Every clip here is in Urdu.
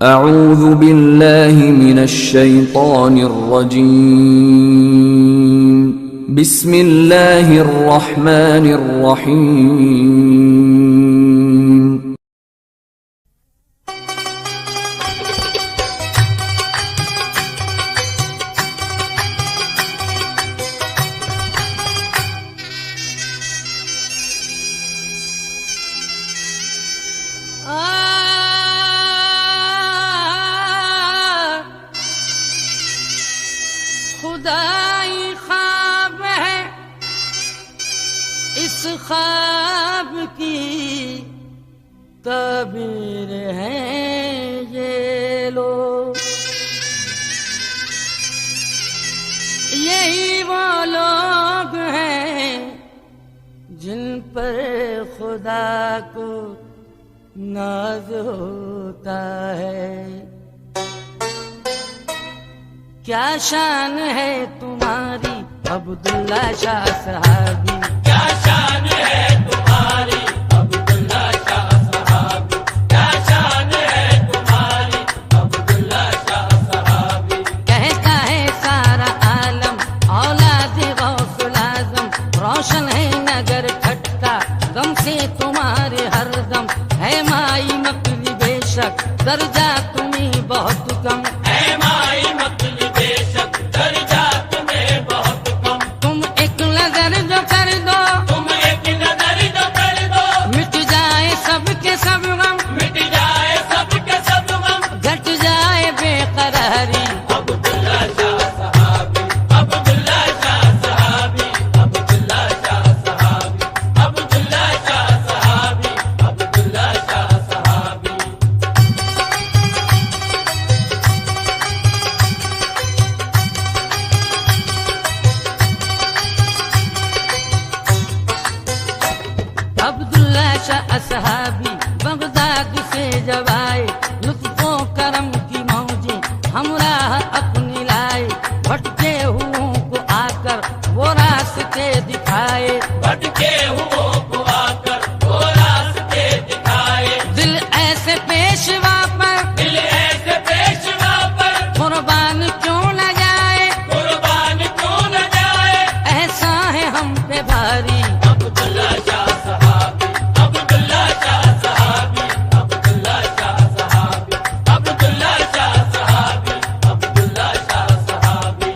اعوذ باللہ من الشیطان الرجیم بسم اللہ الرحمن الرحیم خدائی خواب ہے اس خواب کی تعبیر ہے یہ لوگ، یہی وہ لوگ ہیں جن پر خدا کو ناز ہوتا ہے۔ کیا شان ہے تمہاری عبداللہ شاہ صحابی، کیا شان ہے تمہاری عبداللہ شاہ صحابی، کیا شان ہے تمہاری عبداللہ شاہ صحابی۔ کہتا ہے سارا عالم اولاد غوث الاعظم، روشن ہے نگر کھٹتا غم سے تمہارے ہر دم، ہے مائی مکلی بے شک درجہ تمہیں بہت کم، اے مائی مکلی بے شک درجہ تمہیں بہت کم، تم ایک نظر جو کر دو تم ایک نظر جو کر دو مٹ جائے سب کے سب غم، مٹ جائے سب کے سب غم۔ گھٹ جائے بے قراری، عبداللہ شاہ صحابی، عبداللہ شاہ صحابی، عبداللہ شاہ صحابی، عبداللہ شاہ صحابی، عبداللہ شاہ صحابی۔ عبداللہ شاہ صحابی بغداد سے جب آئے، لطف و کرم کی موجیں ہمراہ اپنی لائے، بھٹکے ہوں کو آ کر وہ راستے دکھائے، بھٹکے ہوں کو آ کر وہ راستے دکھائے، دل ایسے پیشوا پر دل ایسے پیشوا پر قربان کیوں نہ جائے، قربان کیوں نہ جائے۔ ایسا ہے ہم پہ بھاری، عبداللہ شاہ صحابی، عبداللہ شاہ صحابی، عبداللہ شاہ صحابی، عبداللہ شاہ صحابی، عبداللہ شاہ صحابی۔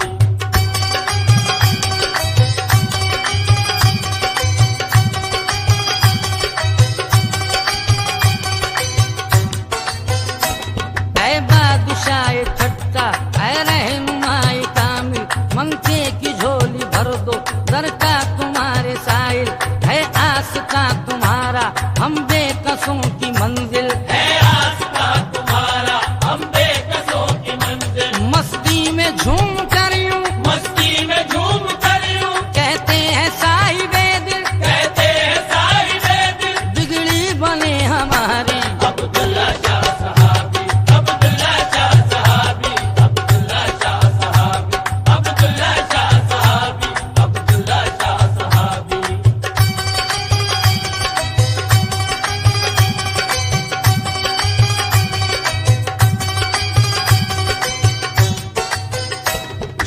اے بادشاہ چھٹا، اے رہنمائے کامل، منگتے کی جھولی بھر دو در کا تمہارے سائل، ہے آستا تمہارا ہم بے قصوں کی منزل، ہے آستا تمہارا ہم بے قصوں کی منزل، مستی میں جھوم کر یوں مستی میں جھوم کر یوں کہتے ہیں صاحب دل، کہتے ہیں صاحب دل۔ بگڑی بنے ہماری، عبداللہ شاہ صحابی، عبداللہ شاہ صحابی، عبداللہ شاہ صحابی، عبداللہ شاہ صحابی، عبداللہ شاہ صحابی۔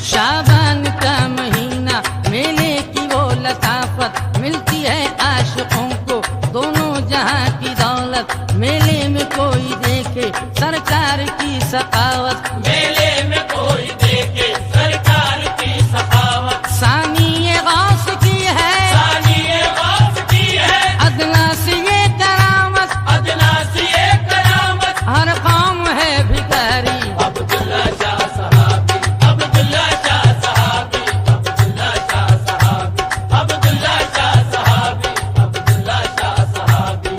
شعبان کا مہینہ میلے کی وہ لطافت، ملتی ہے عاشقوں کو دونوں جہاں کی دولت، میلے میں کوئی دیکھے سرکار کی سخاوت، میلے میں کوئی دیکھے سرکار کی سخاوت، ثانی غوث کی ہے ثانی غوث کی ہے ادنا سے یہ کرامت، ادنا سے یہ کرامت۔ ہر قوم ہے بھکاری، عبداللہ شاہ صحابی، عبداللہ شاہ صحابی، عبداللہ شاہ صحابی، عبداللہ شاہ صحابی، عبداللہ شاہ صحابی۔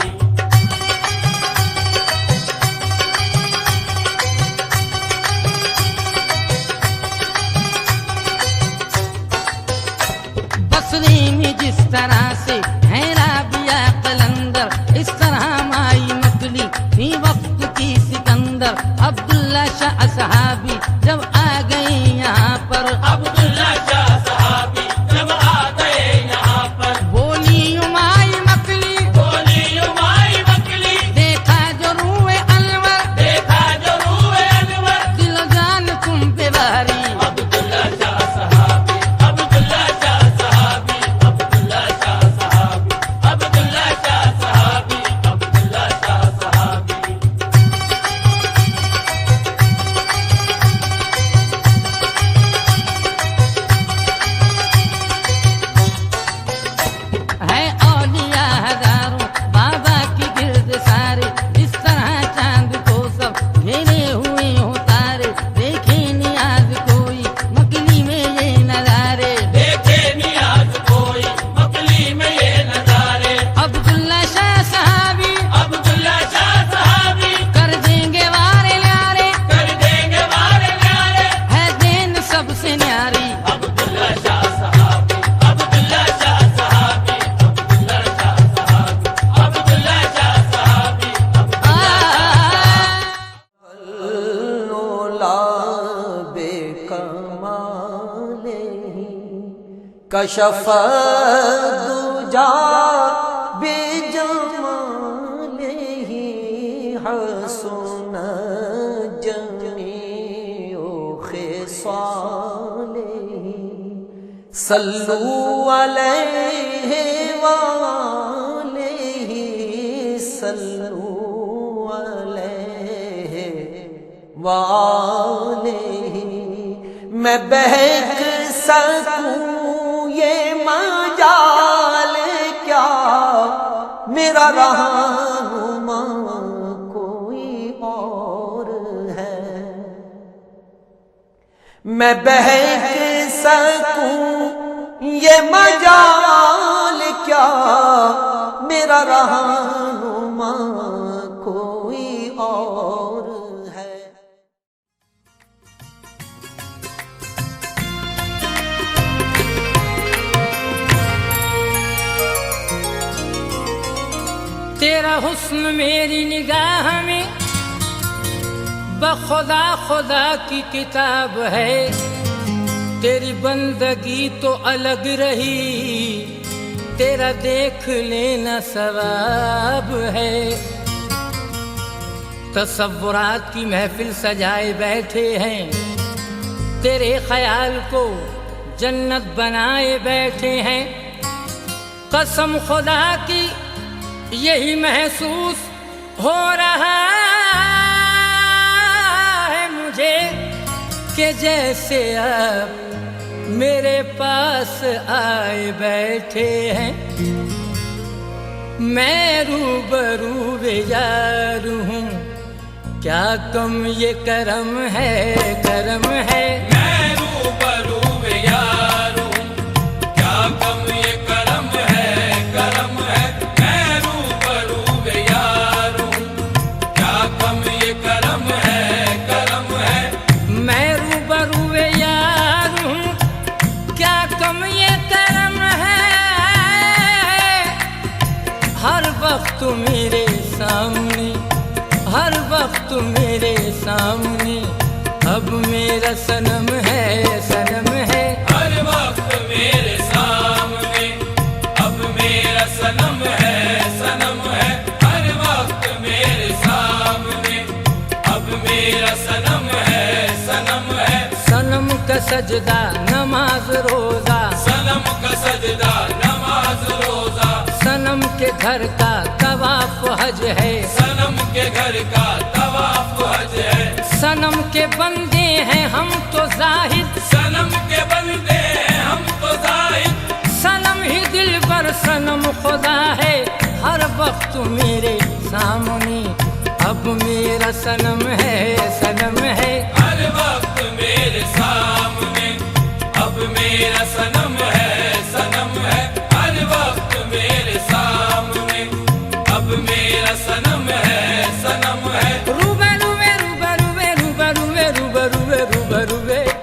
بصری میں جس طرح سے ہے رابعہ قلندر، اس طرح مائی مکلی فی وقت کی سکندر، عبداللہ شاہ صحابی جب آ گئے یہاں پر، عبداللہ شاہ صحابی جب آ گئے یہاں پر، بولی مائی مکلی بولی مائی مکلی، دیکھا جو روح انور، دیکھا جو روح کشف الدجا بجمالہ حسن جمیع خصالہ صلو علیہ وآلہ صلو علیہ وآلہ میں بہک سکوں یہ مجال کیا میرا رہنما کوئی اور ہے میں بہک سکوں یہ مجال کیا میرا رہنما کوئی اور ہے تیرا حسن میری نگاہ میں بخدا خدا کی کتاب ہے تیری بندگی تو الگ رہی تیرا دیکھ لینا ثواب ہے تصورات کی محفل سجائے بیٹھے ہیں تیرے خیال کو جنت بنائے بیٹھے ہیں قسم خدا کی یہی محسوس ہو رہا ہے مجھے کہ جیسے آپ میرے پاس آئے بیٹھے ہیں میں روبرو یار ہوں کیا کم یہ کرم ہے کرم ہے میں روبرو یار ہوں کیا کم یہ کرم ہے کرم ہے میں روبرو یار ہوں کیا کم یہ کرم ہے کرم ہے میں روبرو یار ہوں کیا کم یہ کرم ہے ہر وقت میرے سامنے ہر وقت میرے سامنے اب میرا صنم ہے صنم ہے ہر وقت میرے سامنے اب میرا صنم ہے صنم ہے ہر وقت میرے سامنے اب میرا صنم ہے صنم ہے صنم کا سجدہ نماز روزہ صنم کا سجدہ نماز روزہ صنم کے گھر کا طواف حج ہے صنم کے گھر کا طواف حج ہے صنم کے بندے ہیں ہم تو زاہد صنم کے بندے ہیں ہم تو زاہد صنم ہی دل پر صنم خدا ہے ہر وقت میرے سامنے اب میرا صنم ہے صنم ہے ہر وقت میرے سامنے اب میرا صنم ہے صنم ہے ہر وقت میرے سامنے اب میرا صنم ہے صنم ہے روبرو روبرو روبرو روبرو روبرو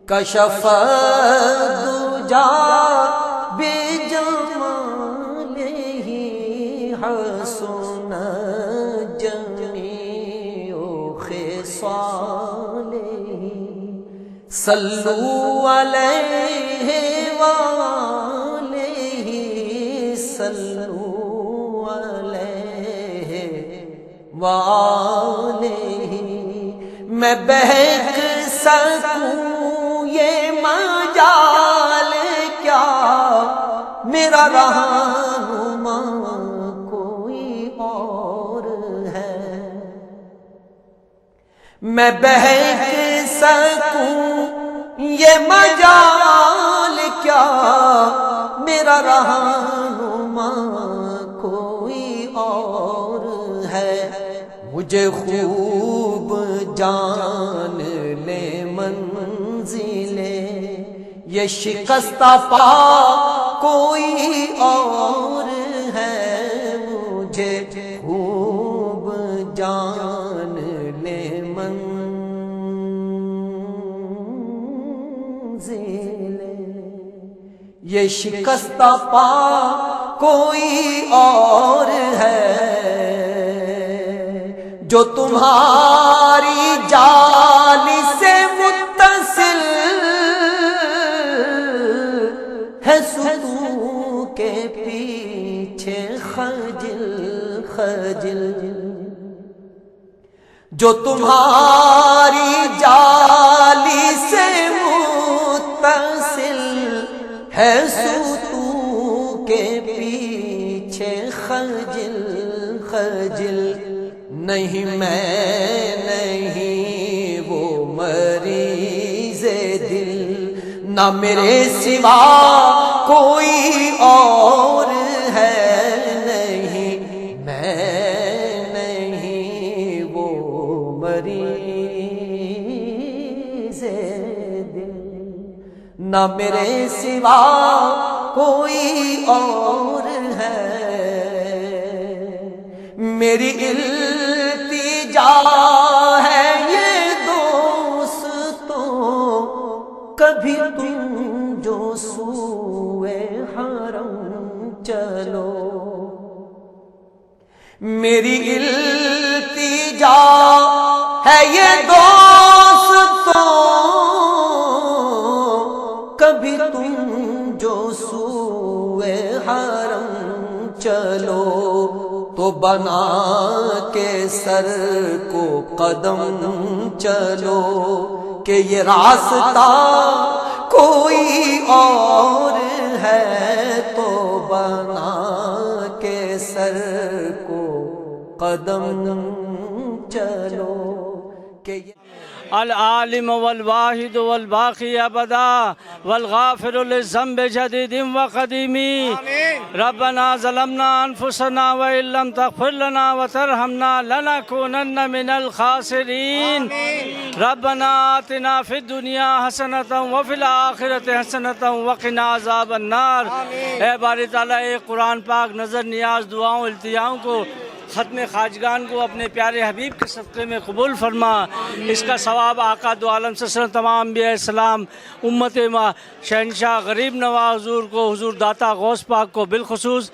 کشف الدجا بجمالہ حسن جمیع خصالہ صلو علیہ وآلہ صلو علیہ وآلہ میں بہک سکوں یہ مجال کیا میرا رہنما کوئی اور ہے میں بہک سکوں یہ مجال کیا میرا رہنما کوئی اور ہے مجھے خوب جان لے منزلیں یہ شکستہ پا کوئی اور ہے مجھے خوب جان لے منزلیں یہ شکستہ پا کوئی اور ہے جو تمہاری جالی سے متصل ہے ستون کے پیچھے خجل خجل جو تمہاری جالی سے متصل ہے ستون کے پیچھے خجل خجل نہیں میں نہیں وہ مریض دل نہ میرے سوا کوئی اور ہے نہیں میں نہیں وہ مریض دل نہ میرے سوا کوئی اور ہے میری التجا ہے یہ دوستوں کبھی تم جو سوئے حرم چلو میری التجا ہے یہ دوستوں کبھی تم جو سوئے حرم چلو تو بنا کے سر کو قدم چلو کہ یہ راستہ کوئی اور ہے تو بنا کے سر کو قدم چلو کہ العالم والواحد والباقی ابدا والغافر للذنب جدید وقدیم ربنا ظلمنا انفسنا وان لم تغفر لنا وترحمنا لنكونن من الخاسرین ربنا آتنا فی الدنیا حسنة وفی الآخرة حسنة وقنا عذاب النار اے باری تعالیٰ اے قرآن پاک نظر نیاز دعاؤں التجاؤں کو ختم خواجگان کو اپنے پیارے حبیب کے صدقے میں قبول فرما اس کا ثواب آقا دو عالم صلی اللہ علیہ وسلم تمام انبیاء اسلام امت شہنشاہ غریب نواز حضور کو حضور داتا غوث پاک کو بالخصوص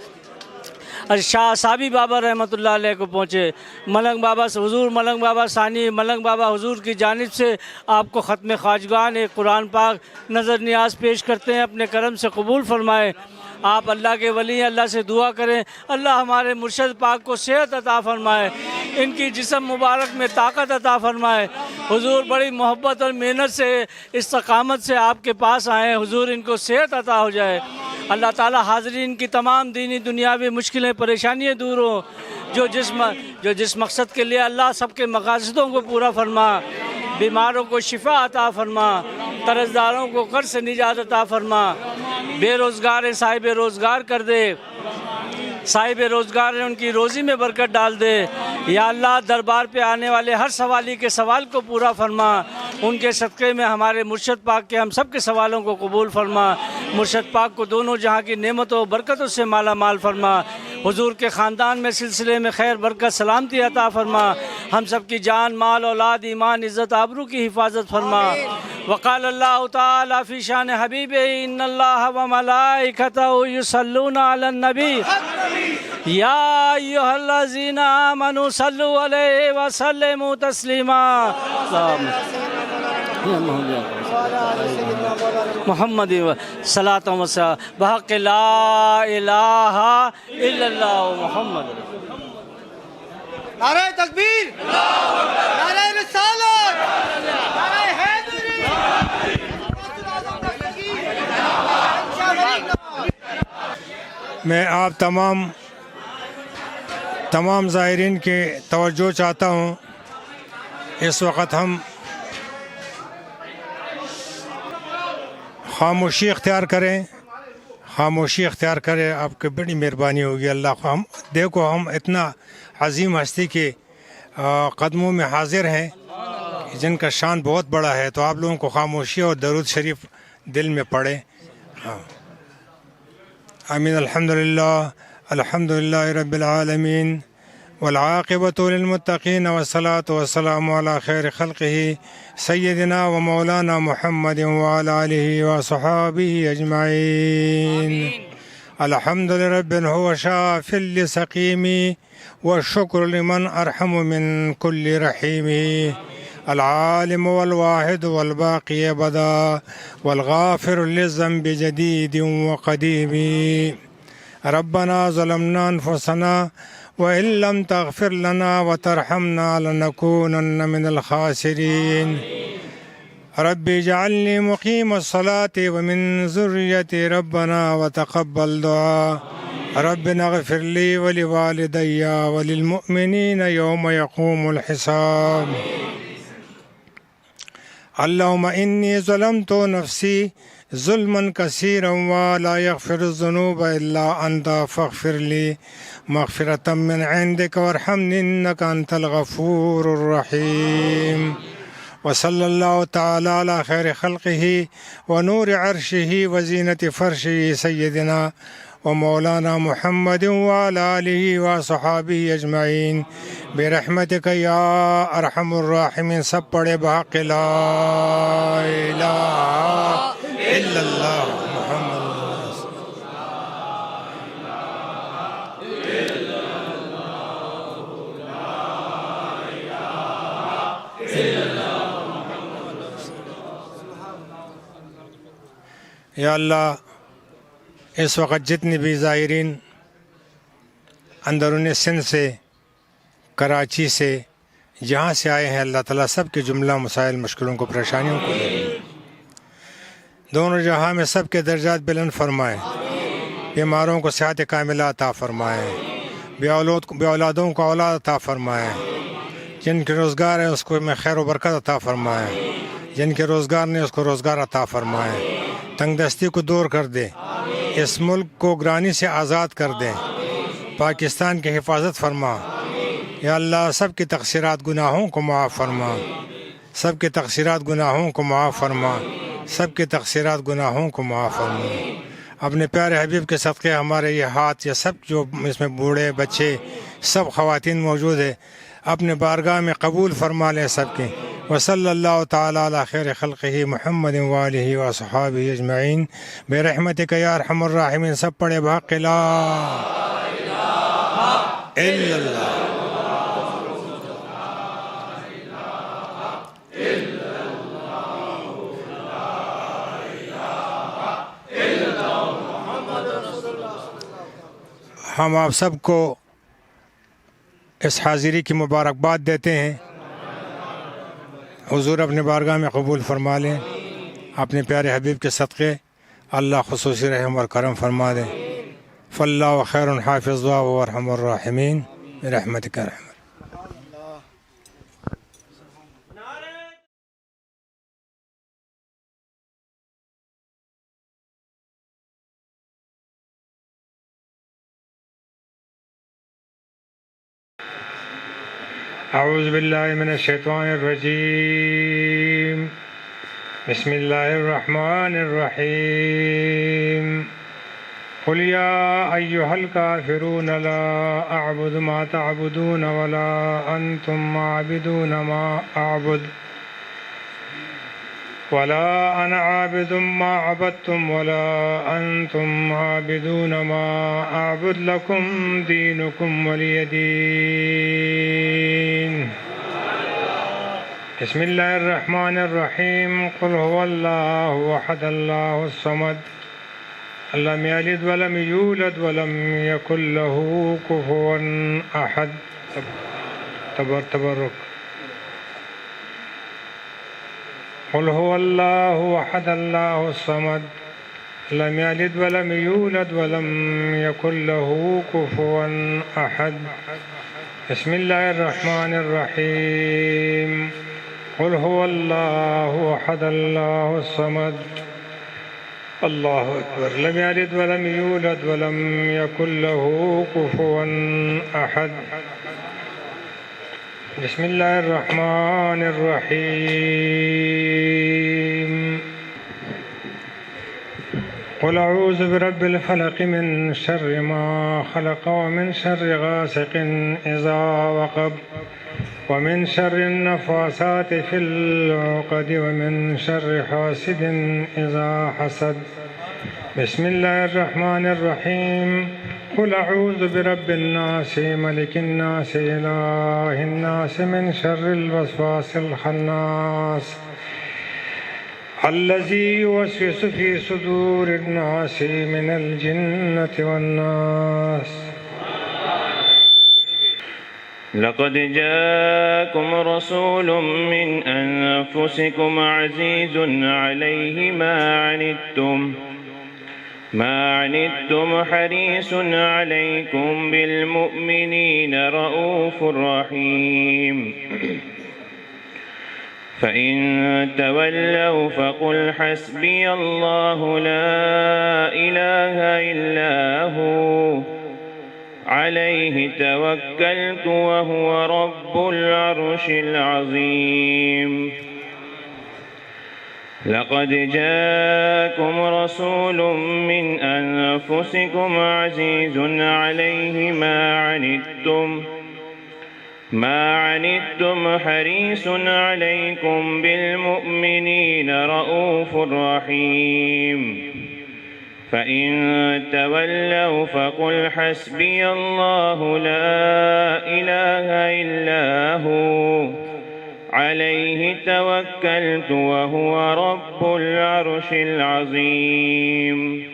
شاہ صابی بابا رحمۃ اللہ علیہ کو پہنچے ملنگ بابا سے حضور ملنگ بابا ثانی ملنگ بابا حضور کی جانب سے آپ کو ختم خواجگان ایک قرآن پاک نظر نیاز پیش کرتے ہیں اپنے کرم سے قبول فرمائے آپ اللہ کے ولی ہیں اللہ سے دعا کریں اللہ ہمارے مرشد پاک کو صحت عطا فرمائے ان کی جسم مبارک میں طاقت عطا فرمائے حضور بڑی محبت اور محنت سے استقامت سے آپ کے پاس آئے حضور ان کو صحت عطا ہو جائے اللہ تعالی حاضرین کی تمام دینی دنیاوی مشکلیں پریشانیاں دور ہوں جو جس مقصد کے لیے اللہ سب کے مقاصدوں کو پورا فرما بیماروں کو شفا عطا فرما قرضداروں کو قرض سے نجات عطا فرما بے روزگار ہیں صاحب روزگار کر دے صاحب روزگار ہیں ان کی روزی میں برکت ڈال دے یا اللہ دربار پہ آنے والے ہر سوالی کے سوال کو پورا فرما ان کے صدقے میں ہمارے مرشد پاک کے ہم سب کے سوالوں کو قبول فرما مرشد پاک کو دونوں جہاں کی نعمتوں و برکتوں سے مالا مال فرما حضور کے خاندان میں سلسلے میں خیر برکت سلامتی عطا فرما ہم سب کی جان مال اولاد ایمان عزت آبرو کی حفاظت فرما وقال الله تعالى في شان حبيبه إن الله وملائكته يصلون على النبي يا أيها الذين آمنوا صلوا عليه وسلموا تسليما محمد صلاة وسلام بحق لا إله إلا الله محمد نعرہ تکبیر، نعرہ رسالت، نعرہ حیدری، میں آپ تمام زائرین کی توجہ چاہتا ہوں. اس وقت ہم خاموشی اختیار کریں. آپ کی بڑی مہربانی ہوگی. اللہ کو ہم اتنا عظیم ہستی کے قدموں میں حاضر ہیں جن کا شان بہت بڑا ہے، تو آپ لوگوں کو خاموشی اور درود شریف دل میں پڑھیں. آمین. الحمدللہ رب العالمین والعاقبۃ للمتقین والصلاة والسلام علی خیر خلقہ سیدنا و مولانا محمد وعلی آلہ وصحابہ اجمعین. الحمد لرب هو شاف لسقیم والشکر لمن ارحم من کل رحیم. العالم والواحد والباقی ابدا والغافر للذنب جدید وقدیم. ربنا ظلمنا انفسنا وإن لم تغفر لنا وترحمنا لنكونن من الخاسرين. رب اجعلني مقيم الصلاة ومن ذريتي ربنا وتقبل دعاء. ربنا اغفر لي ولوالدي وللمؤمنين يوم يقوم الحساب. اللهم إني ظلمت نفسي ظلما كثيرا ولا يغفر الذنوب إلا أنت فاغفر لي مغفرة من عندك وارحمني إنك أنت الغفور الرحيم. وصلى الله تعالى على خير خلقه ونور عرشه وزينة فرشه سيدنا ومولانا محمد وعلى آله وصحابه أجمعين برحمتك يا أرحم الراحمين. سب پڑھے بحق لا إله إلا الله محمد رسول یا اللہ. اس وقت جتنی بھی زائرین اندرون سندھ سے، کراچی سے، جہاں سے آئے ہیں، اللہ تعالیٰ سب کے جملہ مسائل، مشکلوں کو، پریشانیوں کو دونوں جہاں میں سب کے درجات بلند فرمائیں. بیماروں کو صحت کاملہ عطا فرمائیں. بے اولادوں کو اولاد عطا فرمائیں. جن کے روزگار ہے اس کو میں خیر و برکت عطا فرمائیں. جن کے روزگار نہیں اس کو روزگار عطا فرمائیں. تنگ دستی کو دور کر دیں. اس ملک کو گرانی سے آزاد کر دیں. پاکستان کی حفاظت فرما. یا اللہ سب کی تقصیرات گناہوں کو معاف فرما. سب کے تقصیرات گناہوں کو معاف فرما. سب کے تقصیرات گناہوں کو معاف فرما. اپنے پیارے حبیب کے صدقے ہمارے یہ ہاتھ، یہ سب جو اس میں بوڑھے بچے سب خواتین موجود ہے، اپنے بارگاہ میں قبول فرما لیں سب کے. وصلی اللہ تعالی علی خیر خلقہ محمد وآلہ وصحابہ اجمعین برحمتک یا ارحم الراحمین. سب پڑھے بحق لا الہ الا اللہ. ہم آپ سب کو اس حاضری کی مبارکباد دیتے ہیں. حضور اپنے بارگاہ میں قبول فرما لیں. اپنے پیارے حبیب کے صدقے اللہ خصوصی رحم اور کرم فرما دیں. فاللہ خیر حافظ و ارحم الراحمین برحمتک رحمت. اعوذ باللہ من الشیطان الرجیم. بسم اللہ الرحمن الرحیم. قل یا ایہا الکافرون لا اعبد ما تعبدون ولا انتم عابدون ما اعبد ولا أنا عابد ما عبدتم ولا أنتم عابدون ما أعبد لكم دينكم ولي دين. بسم الله الرحمن الرحيم. قل هو الله أحد الله الصمد لم يلد ولم يولد ولم يكن له كفوا أحد. تبرك. قل هو الله أحد الله الصمد لم يلد ولم يولد ولم يكن له كفوا أحد. بسم الله الرحمن الرحيم. قل هو الله أحد الله الصمد الله أكبر لم يلد ولم يولد ولم يكن له كفوا أحد. بسم الله الرحمن الرحيم. قل أعوذ برب الفلق من شر ما خلق ومن شر غاسق إذا وقب ومن شر النفاثات في العقد ومن شر حاسد إذا حسد. بسم الله الرحمن الرحيم. قل أعوذ برب الناس ملك الناس إله الناس من شر الوسواس الخناس الذي يوسوس في صدور الناس من الجنة والناس. لقد جاءكم رسول من أنفسكم عزيز عليه ما عنتم حريص عليكم بالمؤمنين رؤوف رحيم. فإن تولوا فقل حسبي الله لا إله إلا هو عليه توكلت وهو رب العرش العظيم. لقد جاءكم رسول من أنفسكم عزيز عليه ما عنتم حريص عليكم بالمؤمنين رؤوف رحيم. فإن تولوا فقل حسبي الله لا إله إلا هو عليه توكلت وهو رب العرش العظيم.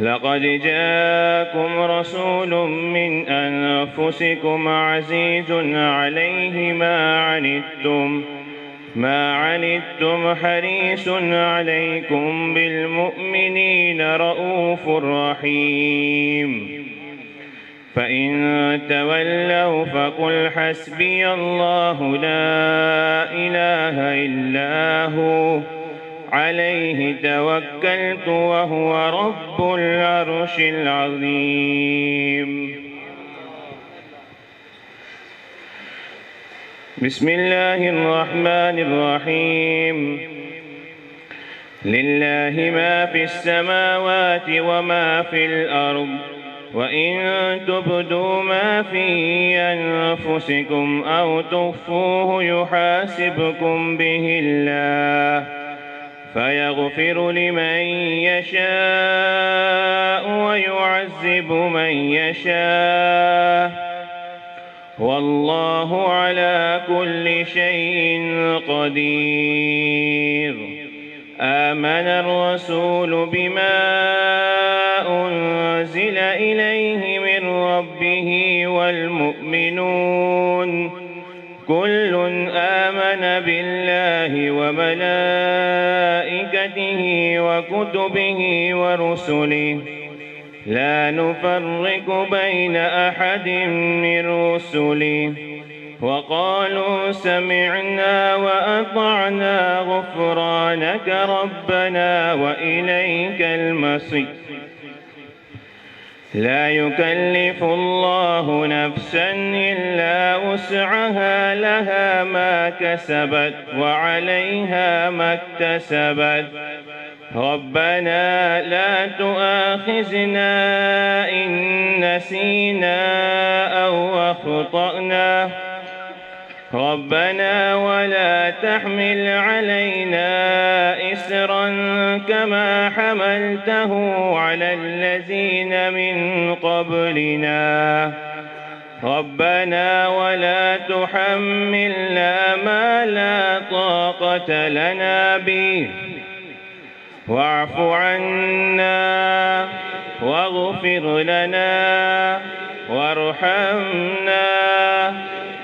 لقد جاءكم رسول من أنفسكم عزيز عليه ما عنتم حريص عليكم بالمؤمنين رؤوف رحيم. فإن تولوا فقل حسبي الله لا إله إلا هو عليه توكلت وهو رب العرش العظيم. بسم الله الرحمن الرحيم. لله ما في السماوات وما في الأرض وإن تبدوا ما في أنفسكم أو تخفوه يحاسبكم به الله فيغفر لمن يشاء ويعذب من يشاء والله على كل شيء قدير. آمن الرسول بما أنزل إليه من ربه والمؤمنون كل آمن بالله وملائكته وكتبه ورسله لا نفرق بين أحد من رسله وقالوا سمعنا وأطعنا غفرانك ربنا وإليك المصير. لا يكلف الله نفسا إلا وسعها لها ما كسبت وعليها ما اكتسبت. ربنا لا تؤاخذنا إن نسينا أو أخطأنا ربنا ولا تحمل علينا إسرا كما حملته على الذين من قبلنا ربنا ولا تحملنا ما لا طاقة لنا به واعف عنا واغفر لنا وارحمنا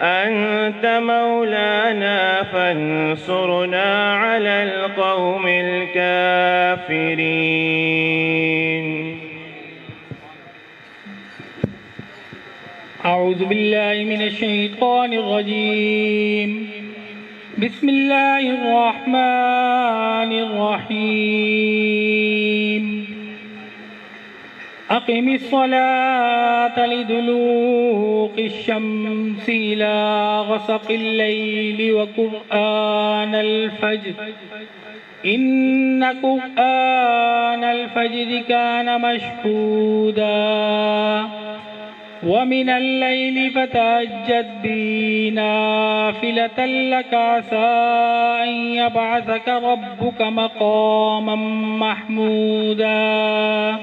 أنت مولانا فانصرنا على القوم الكافرين. أعوذ بالله من الشيطان الرجيم. بسم الله الرحمن الرحيم. أقم الصلاة لدلوق الشمس إلى غسق الليل وقرآن الفجر إن قرآن الفجر كان مشهودا ومن الليل فتهجد به نافلة لك عسى أن يبعثك ربك مقاما محمودا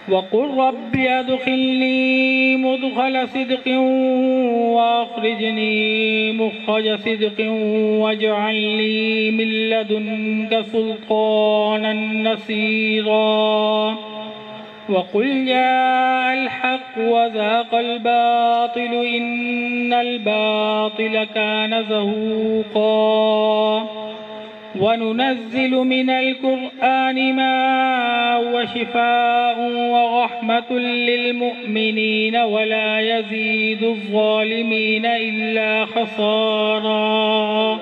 وقل رب أدخلني مدخل صدق وأخرجني مخرج صدق واجعل لي من لدنك سلطانا نصيرا وقل جاء الحق وزهق الباطل إن الباطل كان زهوقا وننزل من القرآن ما هو شفاء ورحمة للمؤمنين ولا يزيد الظالمين إلا خسارا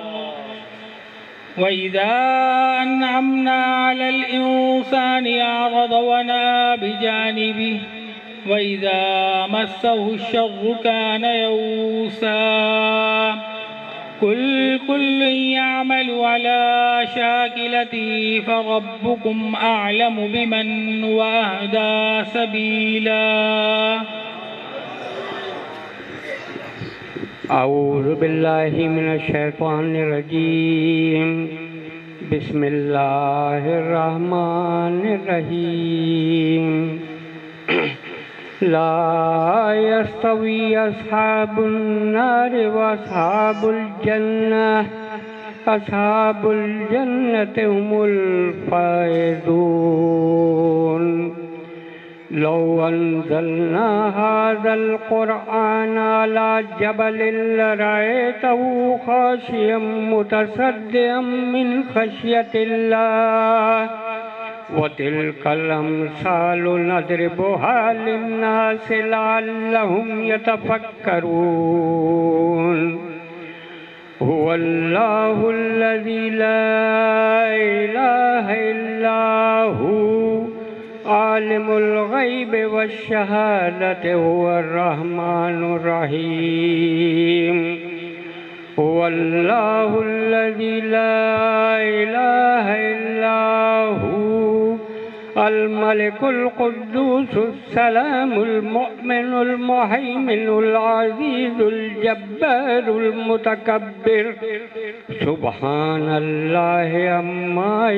وإذا أنعمنا على الإنسان أعرض ونأى بجانبه وإذا مسه الشر كان يئوسا كل يعمل على شاكلته فربكم أعلم بمن وأهدى سبيلا. أعوذ بالله من الشيطان الرجيم. بسم الله الرحمن الرحيم. لا يستوي أصحاب النار وأصحاب الجنة أصحاب الجنة هم الفائزون. لو أنزلنا هذا القرآن على جبل لرأيته خاشعا متصدعا من خشية الله وتلك الأمثال نضربها للناس لعلهم يتفكرون. هو الله الذي لا إله إلا هو عالم الغيب والشهادة هو الرحمن الرحيم. هو الله الذي لا إله إلا هو الملك القدوس السلام المؤمن المهيمن العزيز الجبار المتكبر سبحان الله عما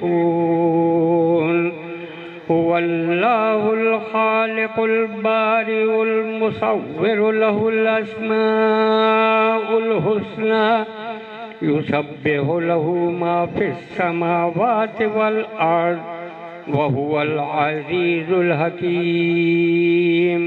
يشركون. هو الله الخالق البارئ المصور له الأسماء الحسنى يسبح له ما في السماوات والأرض وهو العزيز الحكيم.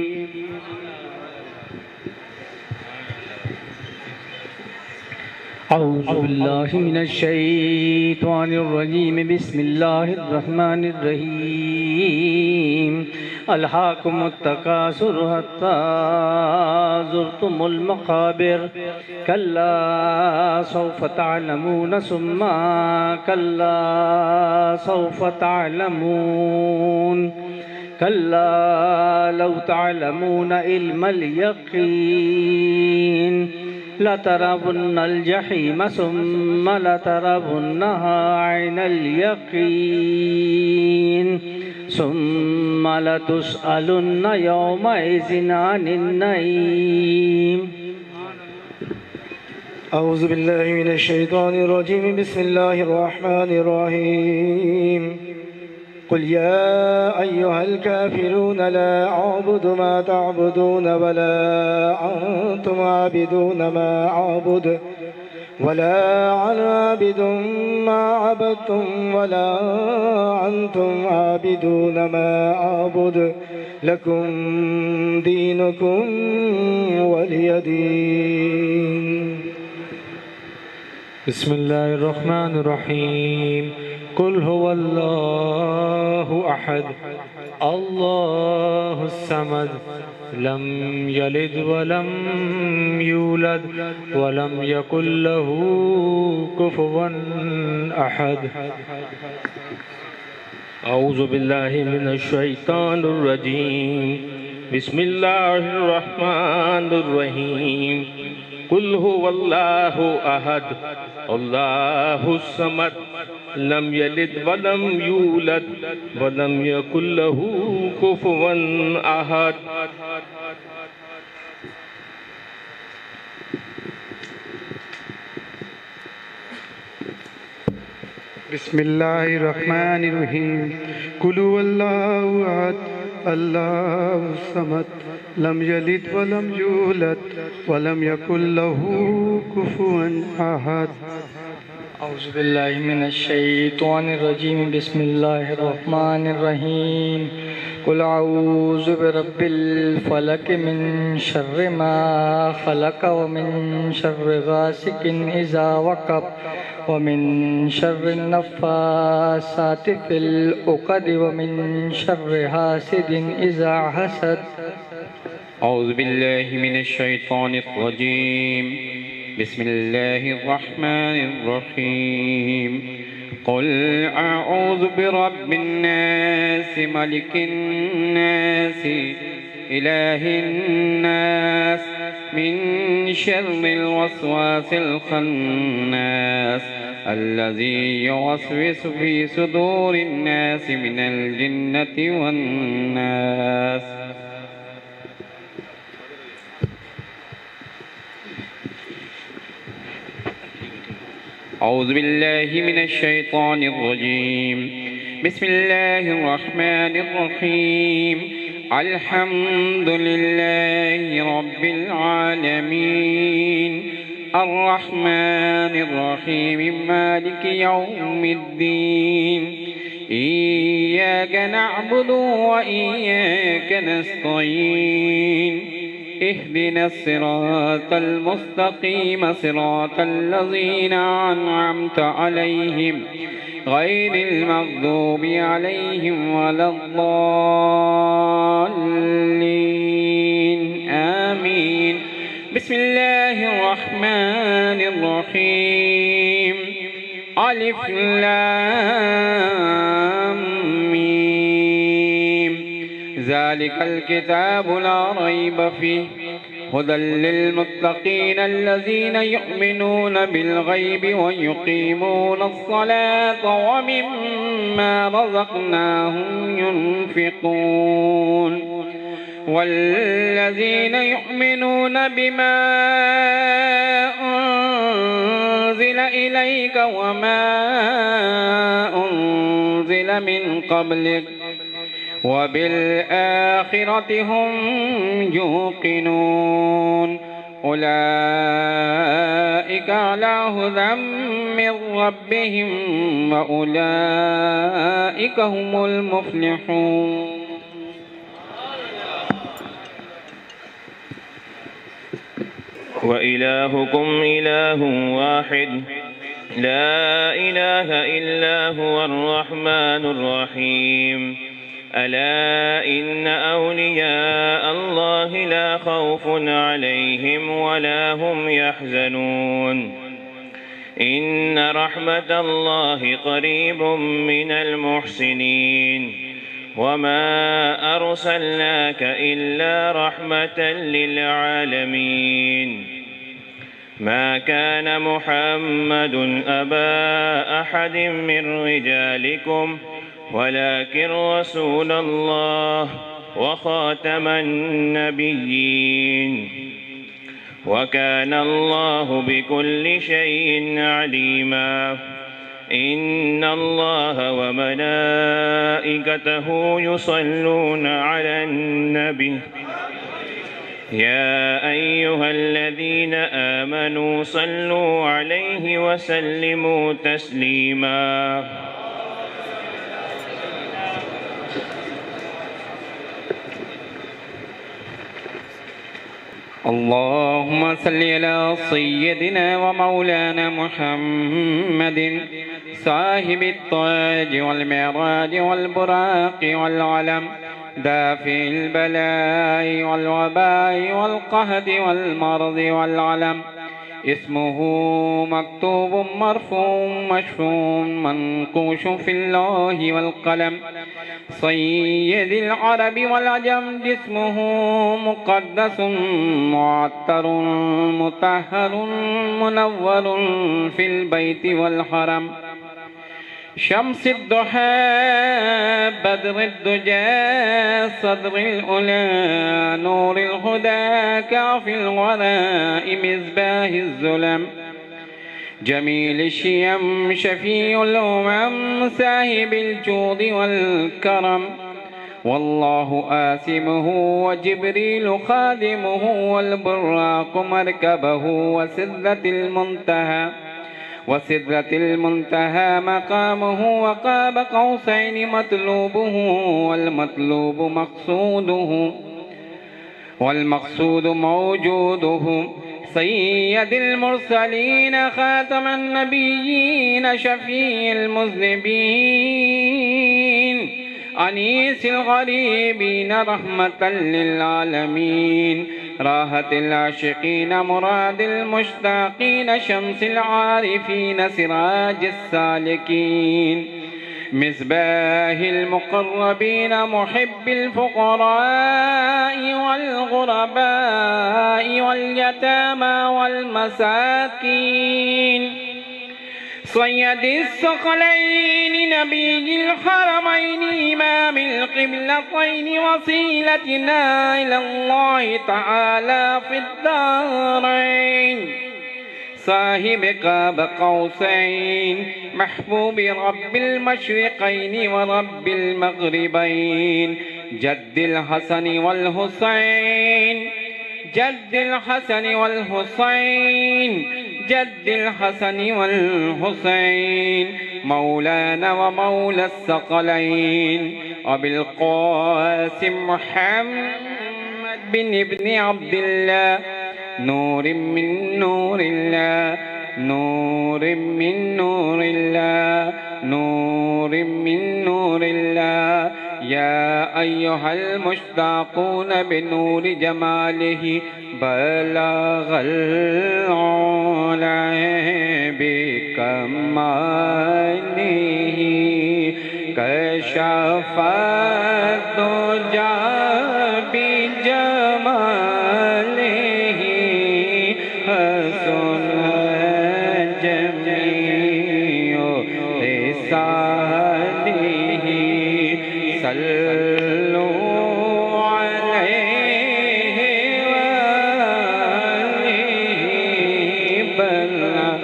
أعوذ بالله من الشيطان الرجيم. بسم الله الرحمن الرحيم. ألهاكم التكاثر حتى زرتم المقابر كلا سوف تعلمون ثم كلا سوف تعلمون كلا لو تعلمون علم اليقين لترون الجحيم ثم لترونها عين اليقين ثم لتسألن يومئذ عن النعيم. أعوذ بالله من الشيطان الرجيم بسم الله الرحمن الرحيم قل يا أيها الكافرون لا أعبد ما تعبدون ولا أنتم عابدون ما أعبد ولا أنا عابد ما عبدتم ولا أنتم عابدون ما أعبد لكم دينكم ولي دين. بسم الله الرحمن الرحيم قل هو الله أحد الله الصمد لم يلد ولم يولد ولم يكن له كفوا أحد. أعوذ بالله من الشيطان الرجيم بسم الله الرحمن الرحيم قل هو الله أحد الله الصمد لم يلد ولم يولد ولم يكن له كفوا أحد. بسم الله الرحمن الرحيم قل هو الله أحد الله الصمد لم يلد ولم يولد ولم يكن له كفوا أحد. أعوذ بالله من الشيطان الرجيم بسم الله الرحمن الرحيم قل أعوذ برب الفلق من شر ما خلق ومن شر غاسق إذا وقب ومن شر النفاثات في العقد ومن شر حاسد إذا حسد. أعوذ بالله من الشيطان الرجيم بسم الله الرحمن الرحيم قل أعوذ برب الناس ملك الناس إله الناس من شر الوسواس الخناس الذي يوسوس في صدور الناس من الجنة والناس. أعوذ بالله من الشيطان الرجيم بسم الله الرحمن الرحيم الحمد لله رب العالمين الرحمن الرحيم مالك يوم الدين إياك نعبد وإياك نستعين اهدنا الصراط المستقيم صراط الذين أنعمت عليهم غير المغضوب عليهم ولا الضالين آمين. بسم الله الرحمن الرحيم ألف لام ميم ذلك الكتاب لا ريب فيه هدى للمتقين الذين يؤمنون بالغيب ويقيمون الصلاة ومما رزقناهم ينفقون والذين يؤمنون بما أنزل إليك وما أنزل من قبلك وبالآخرة هم يوقنون أولئك على هدى من ربهم وأولئك هم المفلحون. وإلهكم إله واحد لا إله إلا هو الرحمن الرحيم ألا إن أولياء الله لا خوف عليهم ولا هم يحزنون إن رحمة الله قريب من المحسنين وما أرسلناك إلا رحمة للعالمين. ما كان محمد أبا أحد من رجالكم ولكن رسول الله وخاتم النبيين وكان الله بكل شيء عليما إن الله وملائكته يصلون على النبي يا أيها الذين آمنوا صلوا عليه وسلموا تسليما اللهم صل على سيدنا ومولانا محمد صاحب التاج والمعراج والبراق والعلم دافع البلاء والوباء والقهد والمرض والعلم اسمه مكتوب مرفوع مشفوع منقوش في الله والقلم سيد العرب والعجم جسمه مقدس معطر مطهر منور في البيت والحرم شمس الضحى بدر الدجى صدر الأولى نور الهدى كاف الوراء مصباح الظلم جميل الشيم شفيع الأمم صاحب الجود والكرم والله آسمه وجبريل خادمه والبراق مركبه وسدرة المنتهى مقامه وقاب قوسين مطلوبه والمقصود موجوده سيد المرسلين خاتم النبيين شفيع المذنبين أنيس الغريبين رحمة للعالمين راحة العاشقين مراد المشتاقين شمس العارفين سراج السالكين مصباح المقربين محب الفقراء والغرباء واليتامى والمساكين سيد الثقلين نبي الحرمين إمام القبلتين وصيلتنا إلى الله تعالى في الدارين صاحب قاب قوسين محبوب رب المشرقين ورب المغربين جد الحسن والحسين جد الحسن والحسين مولانا ومولى الثقلين أبي القاسم محمد بن عبد الله نور من نور الله نور من نور الله نور من نور الله يا أيها المشتاقون بنور جماله بلغ العلا بكماله كشف الدجى بجماله حسن جميع خصاله صلوا عليه وآله بلغ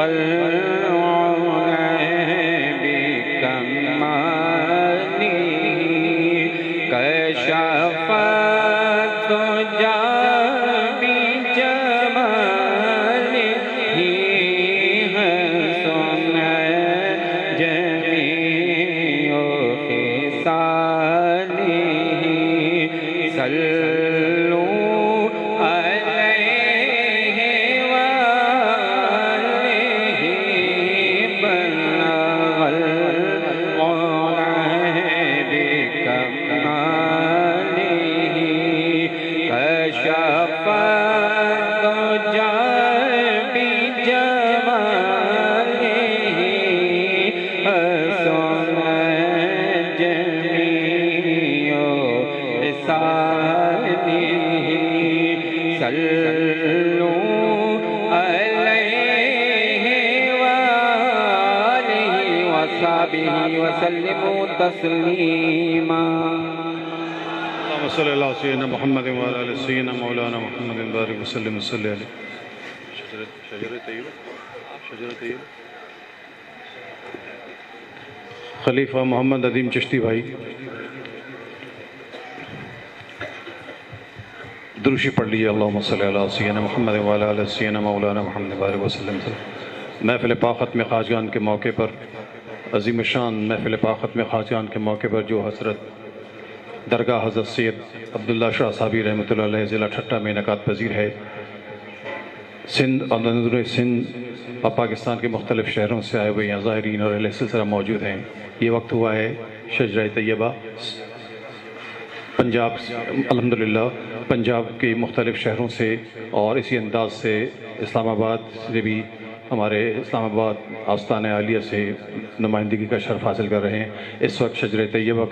العلا بكماله كشف الدجى بجماله حسن جميع خصاله صلوا عليه وآله بلغ العلا بكماله كشف الدجى بجماله حسن جميع خصاله صلوا عليه وآله وصحبه وسلموا تسليما صلی اللہ علیہ سیدنا محمد وعلی آل سیدنا مولانا محمد بارک وسلم صلی علیہ شجر طیب خلیفہ محمد ندیم چشتی بھائی دروشی پڑھ لیجیے اللہم صلی اللہ علیہ سیدنا محمد وعلی آل سیدنا مولانا محمد بارک وسلم محفل پاخت میں خواجگان کے موقع پر عظیم شان محفل پاخت میں خواجگان کے موقع پر جو حضرت درگاہ حضرت سید عبداللہ شاہ صاحبی رحمۃ اللہ علیہ ضلع ٹھٹہ میں انعقاد پذیر ہے سندھ اور اندرون سندھ اور پاکستان کے مختلف شہروں سے آئے ہوئے یہاں ظاہرین اور اہل سلسلہ موجود ہیں. یہ وقت ہوا ہے شجرہ طیبہ پنجاب الحمدللہ پنجاب کے مختلف شہروں سے اور اسی انداز سے اسلام آباد سے بھی ہمارے اسلام آباد آستانہ عالیہ سے نمائندگی کا شرف حاصل کر رہے ہیں. اس وقت شجرہ طیبہ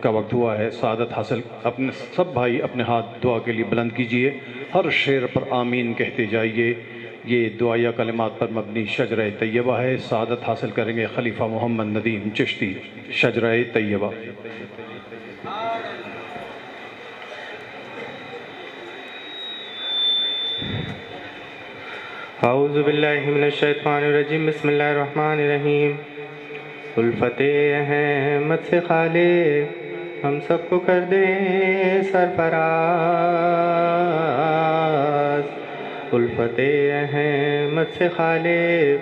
کا وقت ہوا ہے. سعادت حاصل اپنے سب بھائی اپنے ہاتھ دعا کے لیے بلند کیجئے. ہر شعر پر آمین کہتے جائیے. یہ دعائیہ کلمات پر مبنی شجرہ طیبہ ہے. سعادت حاصل کریں گے خلیفہ محمد ندیم چشتی. شجرہ طیبہ. اعوذ باللہ من الشیطان الرجیم بسم اللہ الرحمن الرحیم. الفت احمد سے خالق ہم سب کو کر دے سرفراز. الفت احمد سے خالق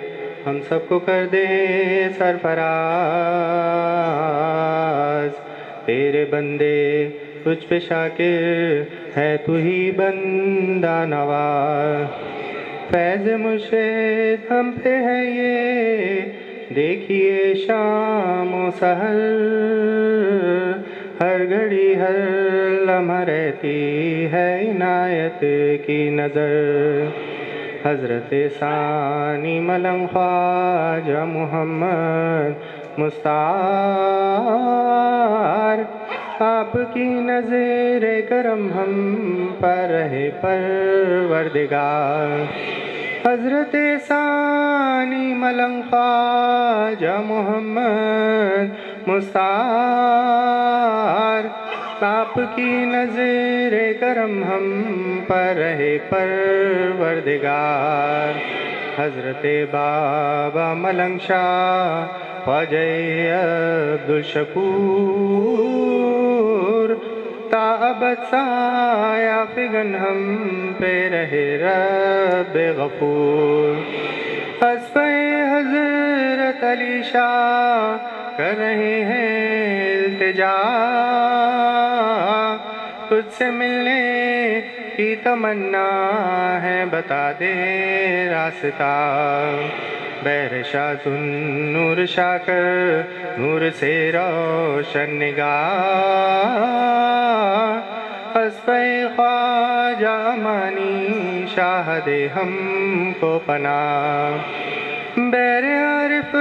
ہم سب کو کر دے سرفراز. تیرے بندے تجھ پہ شاکر ہے تو ہی بندہ نواز. فیض مرشد ہم پہ ہے یہ دیکھیے شام و سحر. ہر گھڑی ہر لمحہ رہتی ہے عنایت کی نظر. حضرت ثانی ملنگ خواجہ محمد مستعار آپ کی نظر کرم ہم پر رہے پروردگار. حضرت ثانی ملنگ خواجہ محمد مستعار آپ کی نظر کرم ہم پر رہے پروردگار. حضرت بابا ملنگ شاہ خواجہ عبدالشکور تا ابد سایہ فگن ہم پہ رہے رب غفور. حسب حضرت علی شاہ کر رہے ہیں التجا تجھ سے ملنے کی تمنا ہے بتا دے راستہ. بہر شاہ ذوالنور شاہ کر نور سے روشن نگاہ. حسب خواجہ امانی شاہ دے ہم کو پناہ. بیر عارف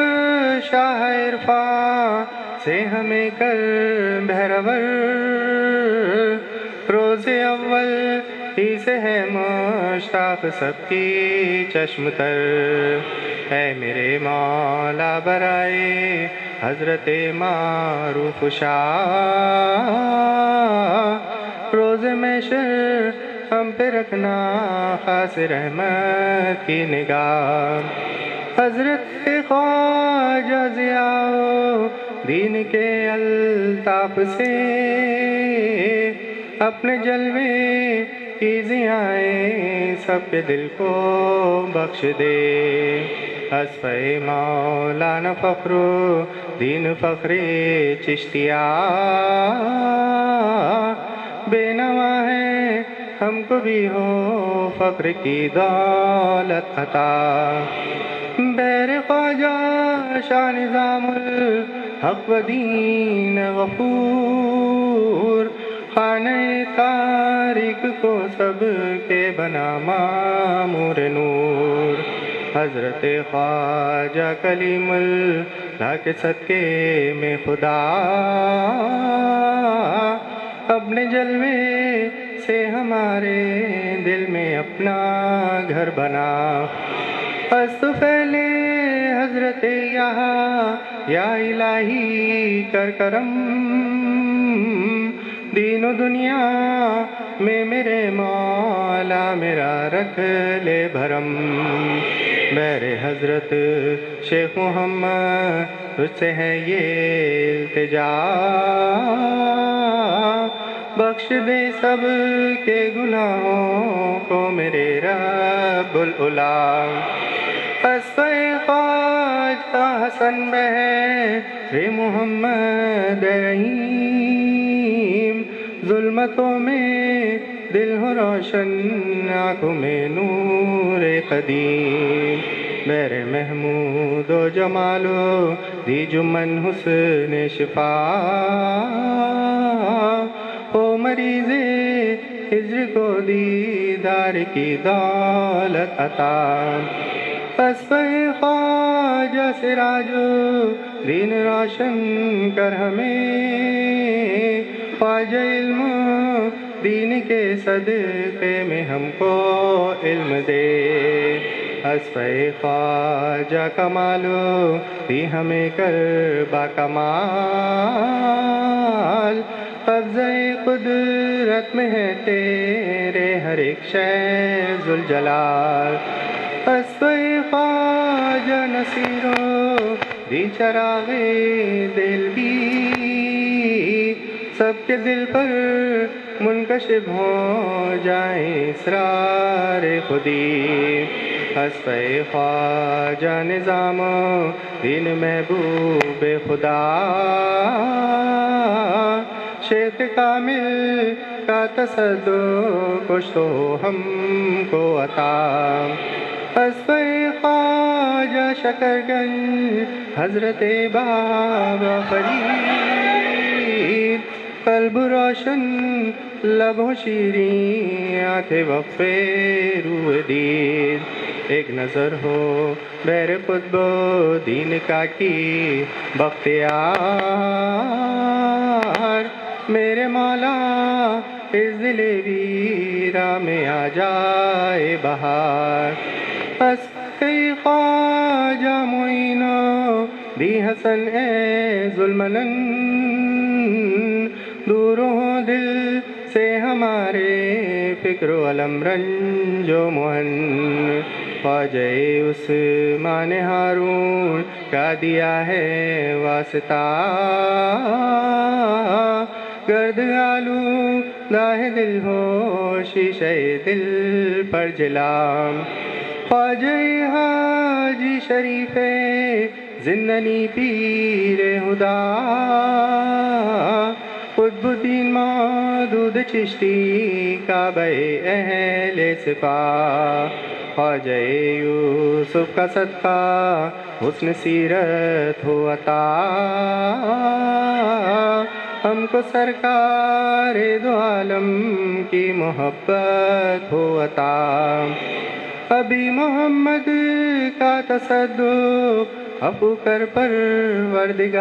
شاہ عرفاں سے ہمیں کر بہرور. روز اول ہی سے ہے مشتاق سب کی چشم تر. اے میرے مولا برائے حضرت معروف شاہ روز محشر ہم پہ رکھنا خاص رحمت کی نگاہ. حضرت خواجہ ضیاء دین کے الطاف سے اپنے جلوے کی ضیائیں سب کے دل کو بخش دے. حسب مولانا فخر دین فخر چشتیہ بے نوا ہے ہم کو بھی ہو فخر کی دولت عطا. بیر خواجہ شاہ نظام الحق و دین غفور خانہ تاریک کو سب کے بنا مامور نور. حضرت خواجہ کلیم اللہ کے صدقے میں خدا اپنے جلوے سے ہمارے دل میں اپنا گھر بنا. ہست پھیلے حضرت یا الہی کر کرم دین و دنیا میں میرے مولا میرا رکھ لے بھرم میرے حضرت شیخ محمد تجھ سے ہے یہ التجا بخش دے سب کے گناہوں کو میرے رب العلا اسفِ خواجہ حسن بہر محمد رحیم ظلمتوں میں دل ہو روشن آنکھوں میں نور قدیم میرے محمود و جمالو دی جمن حسن شفا او مریض ہجر کو دیدار کی دولت عطا اسفِ خواجہ سراجو دین روشن کر ہمیں خواجہ علم دین کے صدقے میں ہم کو علم دے اسفِ خواجہ کمالو دی ہمیں کر با کمال قبضہ قدرت میں ہے تیرے ہر ایک شے ذوالجلال اسفِ خواجہ نصیرو دی چراغ دل بھی سب کے دل پر منکشف ہو جائیں اسرار خودی اسفِ خواجہ نظام دین محبوب خدا شیخ کامل کا تصدق کچھ تو ہم کو عطا اسفِ خواجہ شکر گنج حضرت بابا فرید قلب روشن لب و شیریں آنکھیں وقفے روح دید ایک نظر ہو بیر قطب و دین کا کی بختیار میرے مولا اس دل ویرا میں آ جائے بہار اسفِ خواجہ معینو دی حسن اے ذوالمنن دور ہو دل سے ہمارے فکر و علم رنج و محن خواجہ عثمان ہارون کا دیا ہے واسطہ گرد آلو داہ دل ہو شیشہ دل پر جلام خواجہ حاجی شریف زندنی پیر خدا قطب الدین مودود چشتی کعبہ اہل صفا خواجہ یوسف کا صدقہ حسن سیرت ہو عطا ہم کو سرکار دو عالم کی محبت ہو عطا ابھی محمد کا تصدق ابو کر پروردگار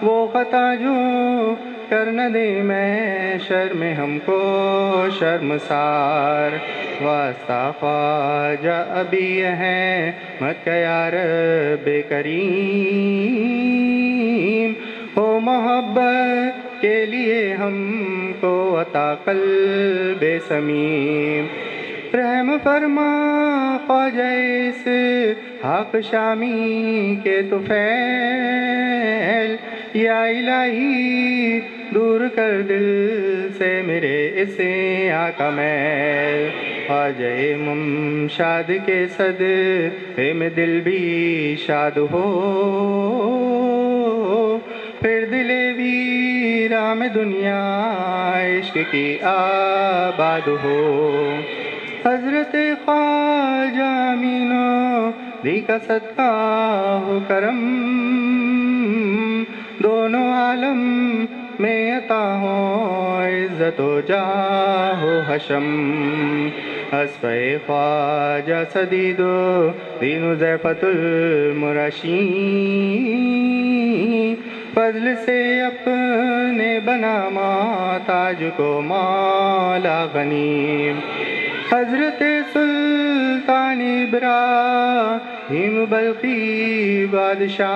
وہ خطا جو کر نہ دے میں شرم ہم کو شرمسار واسطہ خواجہ ابھی ہے مت کا یا رب کریم ہو محبت کے لیے ہم کو عطا قلب سمیم رحم فرما خواجہ اس حق شامی کے طفیل یا الہی دور کر دل سے میرے اس آقا میل خواجہ ممشاد کے صدقے میں دل بھی شاد ہو پھر دل ویرا میں دنیا عشق کی آباد ہو حضرت خواجہ امینو دی کا صدقہ ہو کرم دونوں عالم میں عطا ہو عزت و جاہ و حشم اسفِ خواجہ سدید و دین و ضیفت المرشی فضل سے اپنے بنا محتاج کو مولا غنیم حضرت سلطان ابراہیم بلخی بادشاہ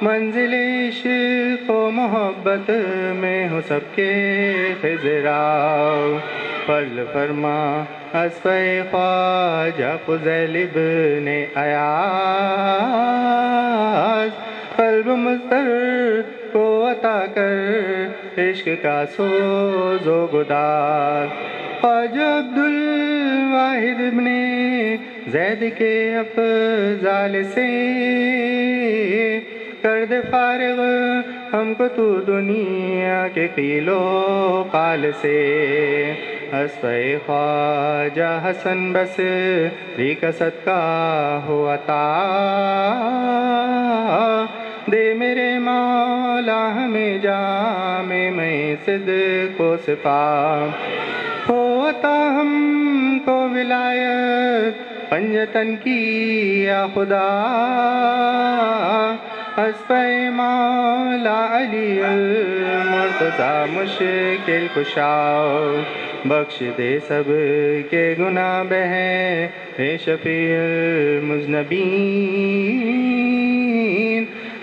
منزل عشق و محبت میں ہو سب کے خضراؤ فضل فرما اسفِ خواجہ فضیل ابن ایاز قلب مضطر کو عطا کر عشق کا سوز و گداز خواجہ عبدالواحد ابن زید کے افضال سے کر دے فارغ ہم کو تو دنیا کے قیل و قال سے اسفِ خواجہ حسن بصری کا صدقہ ہو عطا دے میرے مولا ہمیں جام میں صدق و صفا ہو عطا ہم کو ولایت پنجتن کی یا خدا اسفِ مولا علی المرتضیٰ مشکل کشا بخش دے سب کے گناہ بہیں اے شفیع المذنبین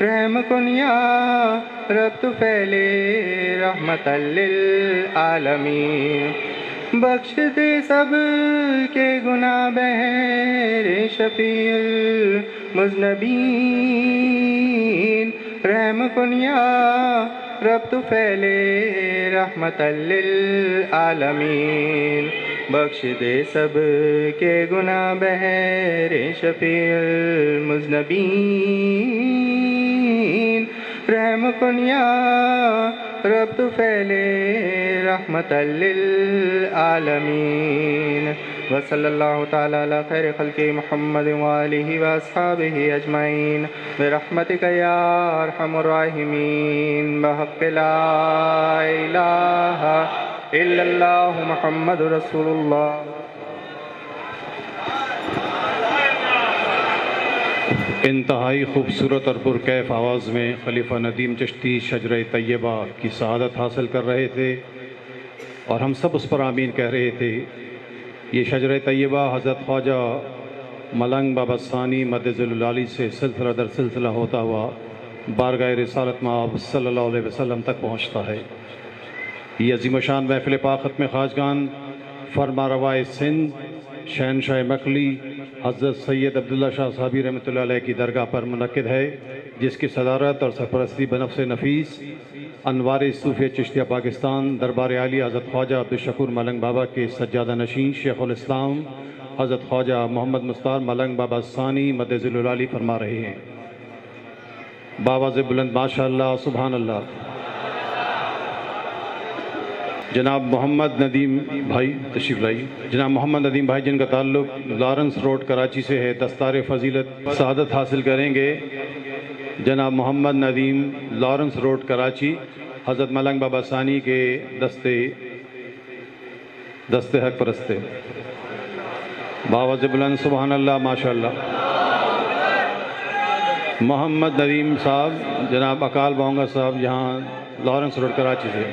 رحم کن یا رب تو پھیلے رحمت للعالمین بخش دے سب کے گناہ بہیں اے شفیع المذنبین رحم کن یا رب تو پھیلے رحمت للعالمین بخش دے سب کے گناہ بہیں اے شفیع المذنبین رحم کن یا رب تو پھیلے رحمت للعالمین وصلی اللہ تعالی علی خیر خلق محمد وآلہ واصحابہ اجمعین برحمتک یا ارحم الراحمین بحق لا الہ الا اللہ محمد رسول اللہ انتہائی خوبصورت اور پرکیف آواز میں خلیفہ ندیم چشتی شجرہ طیبہ کی سعادت حاصل کر رہے تھے اور ہم سب اس پر آمین کہہ رہے تھے۔ یہ شجرہ طیبہ حضرت خواجہ ملنگ بابا ثانی مد ذل عالی سے سلسلہ در سلسلہ ہوتا ہوا بارگاہ رسالت مآب صلی اللہ علیہ وسلم تک پہنچتا ہے۔ یہ عظیم شان محفل پاخت میں خواجگان فرما روائے سندھ شہنشاہ مکلی حضرت سید عبداللہ شاہ صحابی رحمۃ اللہ علیہ کی درگاہ پر منعقد ہے، جس کی صدارت اور سرپرستی بنفس نفیس انوار صوفیہ چشتیہ پاکستان دربار عالی حضرت خواجہ عبدالشکور ملنگ بابا کے سجادہ نشین شیخ الاسلام حضرت خواجہ محمد مستار ملنگ بابا ثانی مد ذل عالی فرما رہے ہیں۔ باواز بلند ماشاءاللہ سبحان اللہ۔ جناب محمد ندیم بھائی تشریف لائی۔ جناب محمد ندیم بھائی جن کا تعلق لارنس روڈ کراچی سے ہے، دستار فضیلت سعادت حاصل کریں گے۔ جناب محمد ندیم لارنس روڈ کراچی حضرت ملنگ بابا ثانی کے دستے حق پرستے۔ باواز بلند سبحان اللہ ماشاءاللہ۔ محمد ندیم صاحب جناب اکال بونگا صاحب یہاں لارنس روڈ کراچی سے۔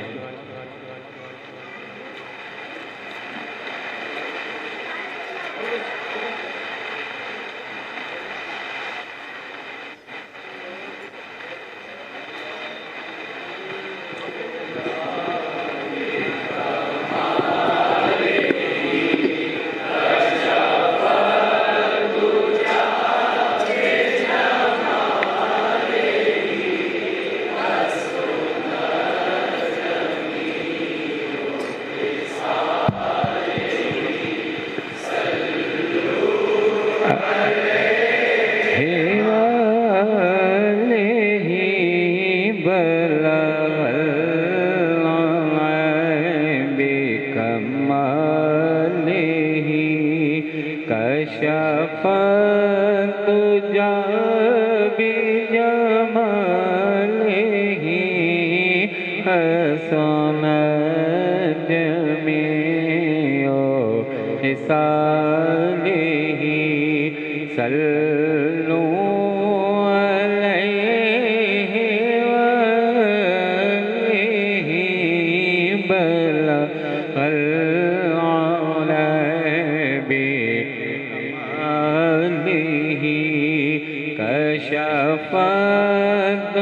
کشفت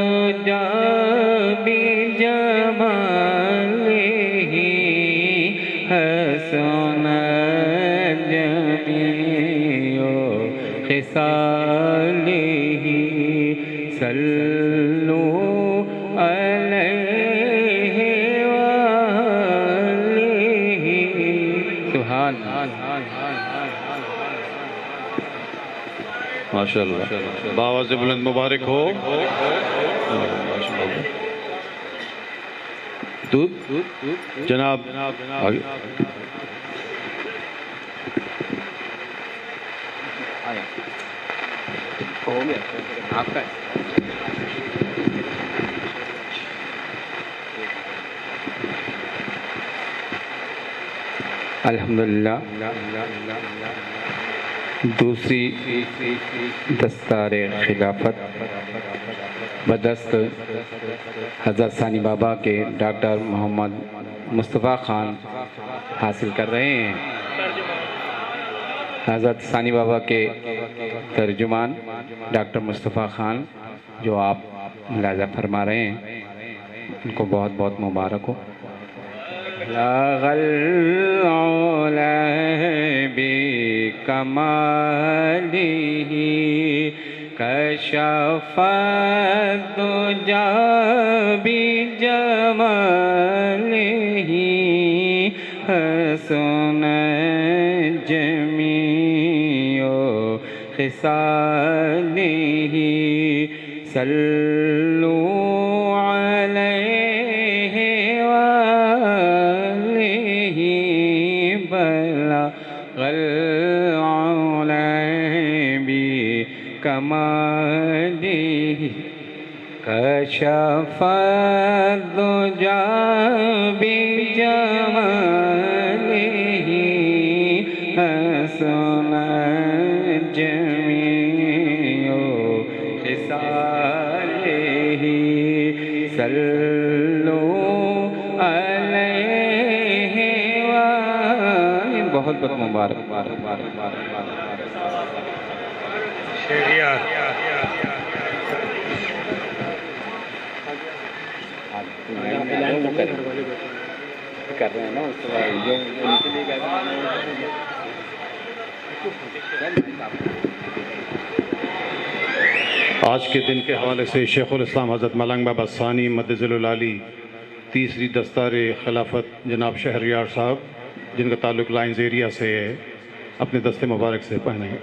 خصاله صلوا عليه وآله سبحان ماشاءاللہ باواز بلند مبارک ہو دودھ جناب آگے آپ کا الحمدللہ دوسری دستار خلافت بدست حضرت ثانی بابا کے ڈاکٹر محمد مصطفیٰ خان حاصل کر رہے ہیں. حضرت ثانی بابا کے ترجمان ڈاکٹر مصطفیٰ خان جو آپ ملاحظہ فرما رہے ہیں ان کو بہت بہت مبارک ہو. العلا بکمالہ کشف الدجی بجمالہ حسن جمیع خصالہ صلوا علیہ وآلہ بلغ العلا بکمالہ کشف الدجی بجمالہ حسن جمیع خصالہ صلوا علیہ وآلہ. بہت بہت مبارک. کر رہے ہیں نا اس کے جو ان کے لیے آج کے دن کے حوالے سے شیخ الاسلام حضرت ملنگ بابا ثانی مدظل العالی تیسری دستار خلافت جناب شہریار صاحب جن کا تعلق لائنز ایریا سے ہے اپنے دستے مبارک سے پہنیں.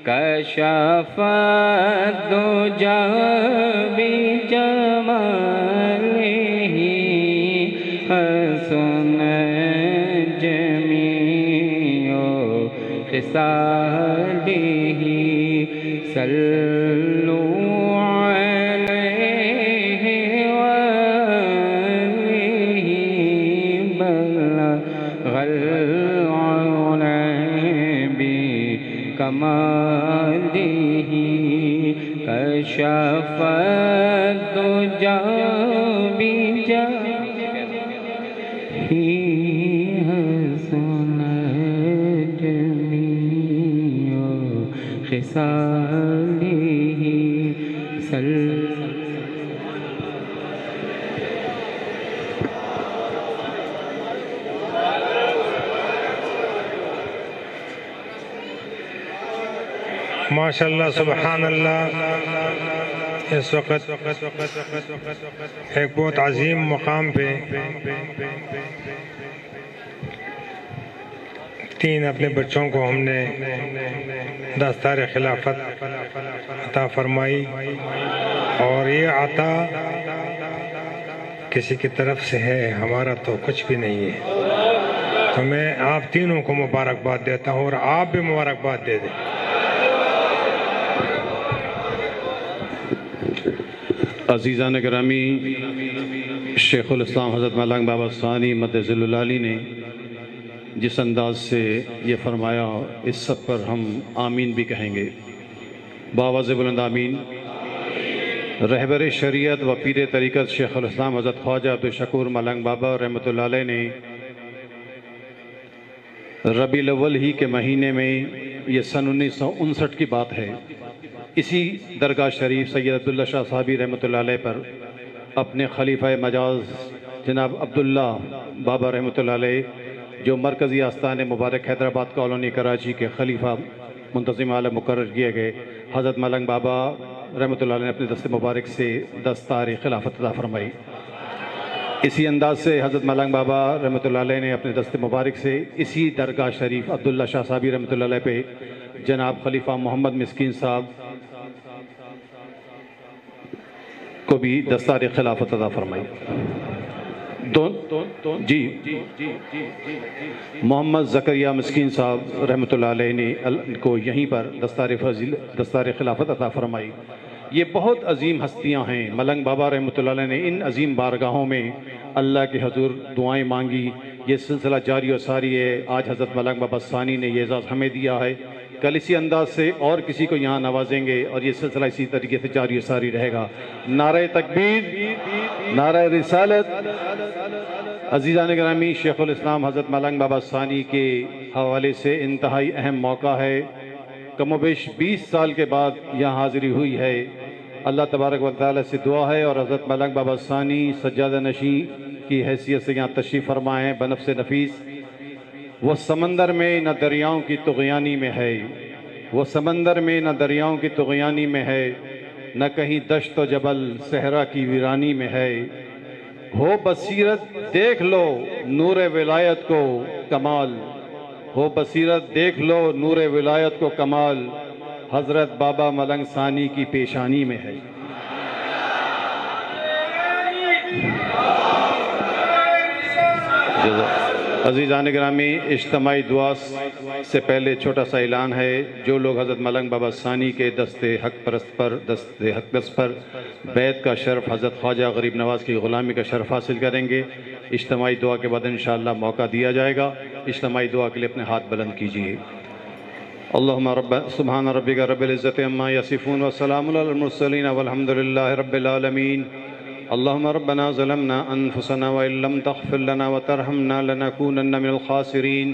کشف الدجی بجمالہ حسن جمیع خصالہ صلوا علیہ وآلہ بلغ العلا بکمالہ کشف الدجی بجمالہ حسن جمیع خصالہ ماشاءاللہ سبحان اللہ. اس وقت ایک بہت عظیم مقام پہ تین اپنے بچوں کو ہم نے دستار خلافت عطا فرمائی اور یہ عطا کسی کی طرف سے ہے، ہمارا تو کچھ بھی نہیں ہے. تو میں آپ تینوں کو مبارکباد دیتا ہوں اور آپ بھی مبارکباد دے دیں. عزیزان گرامی، شیخ الاسلام حضرت ملنگ بابا ثانی مدظل العالی نے جس انداز سے یہ فرمایا اس سب پر ہم آمین بھی کہیں گے. باواز بلند آمین. رہبر شریعت و پیر طریقت شیخ الاسلام حضرت خواجہ عبدالشکور ملنگ بابا رحمۃ اللہ علیہ نے ربیع الاول ہی کے مہینے میں، یہ سن 1959 کی بات ہے، اسی درگاہ شریف سید عبداللہ شاہ صاحبی رحمۃ اللہ علیہ پر اپنے خلیفہ مجاز جناب عبداللہ بابا رحمۃ اللہ علیہ، جو مرکزی آستان مبارک حیدرآباد کالونی کراچی کے خلیفہ منتظم اعلیٰ مقرر کیے گئے، حضرت ملنگ بابا رحمۃ اللہ علیہ نے اپنے دست مبارک سے دستار خلافت عطا فرمائی۔ اسی انداز سے حضرت ملنگ بابا رحمۃ اللہ علیہ نے اپنے دست مبارک سے اسی درگاہ شریف عبداللہ شاہ صاحبی رحمۃ اللہ علیہ پہ جناب خلیفہ محمد مسکین صاحب کو بھی دستار خلافت عطا فرمائی۔ جی محمد زکریا مسکین صاحب رحمۃ اللہ علیہ نے کو یہیں پر دستار خلافت عطا فرمائی۔ یہ بہت عظیم ہستیاں ہیں۔ ملنگ بابا رحمۃ اللہ علیہ نے ان عظیم بارگاہوں میں اللہ کے حضور دعائیں مانگی۔ یہ سلسلہ جاری و ساری ہے۔ آج حضرت ملنگ بابا ثانی نے یہ اعزاز ہمیں دیا ہے، کل اسی انداز سے اور کسی کو یہاں نوازیں گے اور یہ سلسلہ اسی طریقے سے جاری و ساری رہے گا۔ نعرہ تکبیر، نعرہ رسالت۔ عزیزان گرامی، شیخ الاسلام حضرت ملنگ بابا ثانی کے حوالے سے انتہائی اہم موقع ہے۔ کم و بیش 20 سال کے بعد یہاں حاضری ہوئی ہے۔ اللہ تبارک و تعالی سے دعا ہے اور حضرت ملنگ بابا ثانی سجادہ نشین کی حیثیت سے یہاں تشریف فرمائے ہیں بنفس نفیس۔ وہ سمندر میں نہ دریاؤں کی طغیانی میں ہے، وہ سمندر میں نہ دریاؤں کی طغیانی میں ہے، نہ کہیں دشت و جبل صحرا کی ویرانی میں ہے۔ ہو بصیرت دیکھ لو نور ولایت کو کمال، ہو بصیرت دیکھ لو نور ولایت کو کمال، حضرت بابا ملنگ ثانی کی پیشانی میں ہے۔ عزیزان گرامی، اجتماعی دعا سے پہلے چھوٹا سا اعلان ہے۔ جو لوگ حضرت ملنگ بابا ثانی کے دست حق پرست پر بیعت کا شرف، حضرت خواجہ غریب نواز کی غلامی کا شرف حاصل کریں گے، اجتماعی دعا کے بعد انشاءاللہ موقع دیا جائے گا۔ اجتماعی دعا کے لیے اپنے ہاتھ بلند کیجیے۔ اللہم سبحان ربک رب العزت عما یصفون وسلام علی المرسلین والحمد للہ رب العالمین۔ اللہم ربنا ظلمنا انفسنا وإن لم تغفر لنا وترحمنا لنكونن من الخاسرین۔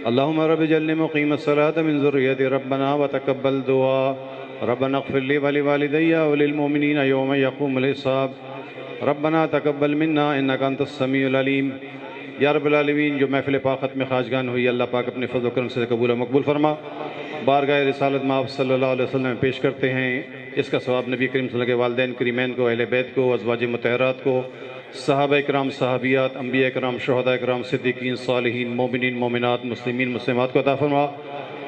اللہم رب اجعلنی مقیم الصلاة من ذریتی ربنا وتقبل دعا۔ ربنا اغفر لی ولوالدی وللمؤمنین یوم یقوم الحساب۔ ربنا تقبل منا انک انت السمیع العلیم۔ یا رب العالمین، جو محفل پاخت میں خواجگان ہوئی، اللہ پاک اپنے فضل و کرم سے قبول و مقبول فرما۔ بارگاہ رسالت مآب صلی اللہ علیہ وسلم میں پیش کرتے ہیں۔ اس کا ثواب نبی کریم صلی اللہ علیہ وسلم کے والدین کریمین کو، اہل بیت کو، ازواج مطہرات کو، صحابہ اکرام، صحابیات، انبیاء اکرام، شہداء اکرام، صدیقین، صالحین، مومنین، مومنات، مسلمین، مسلمات کو عطا فرما۔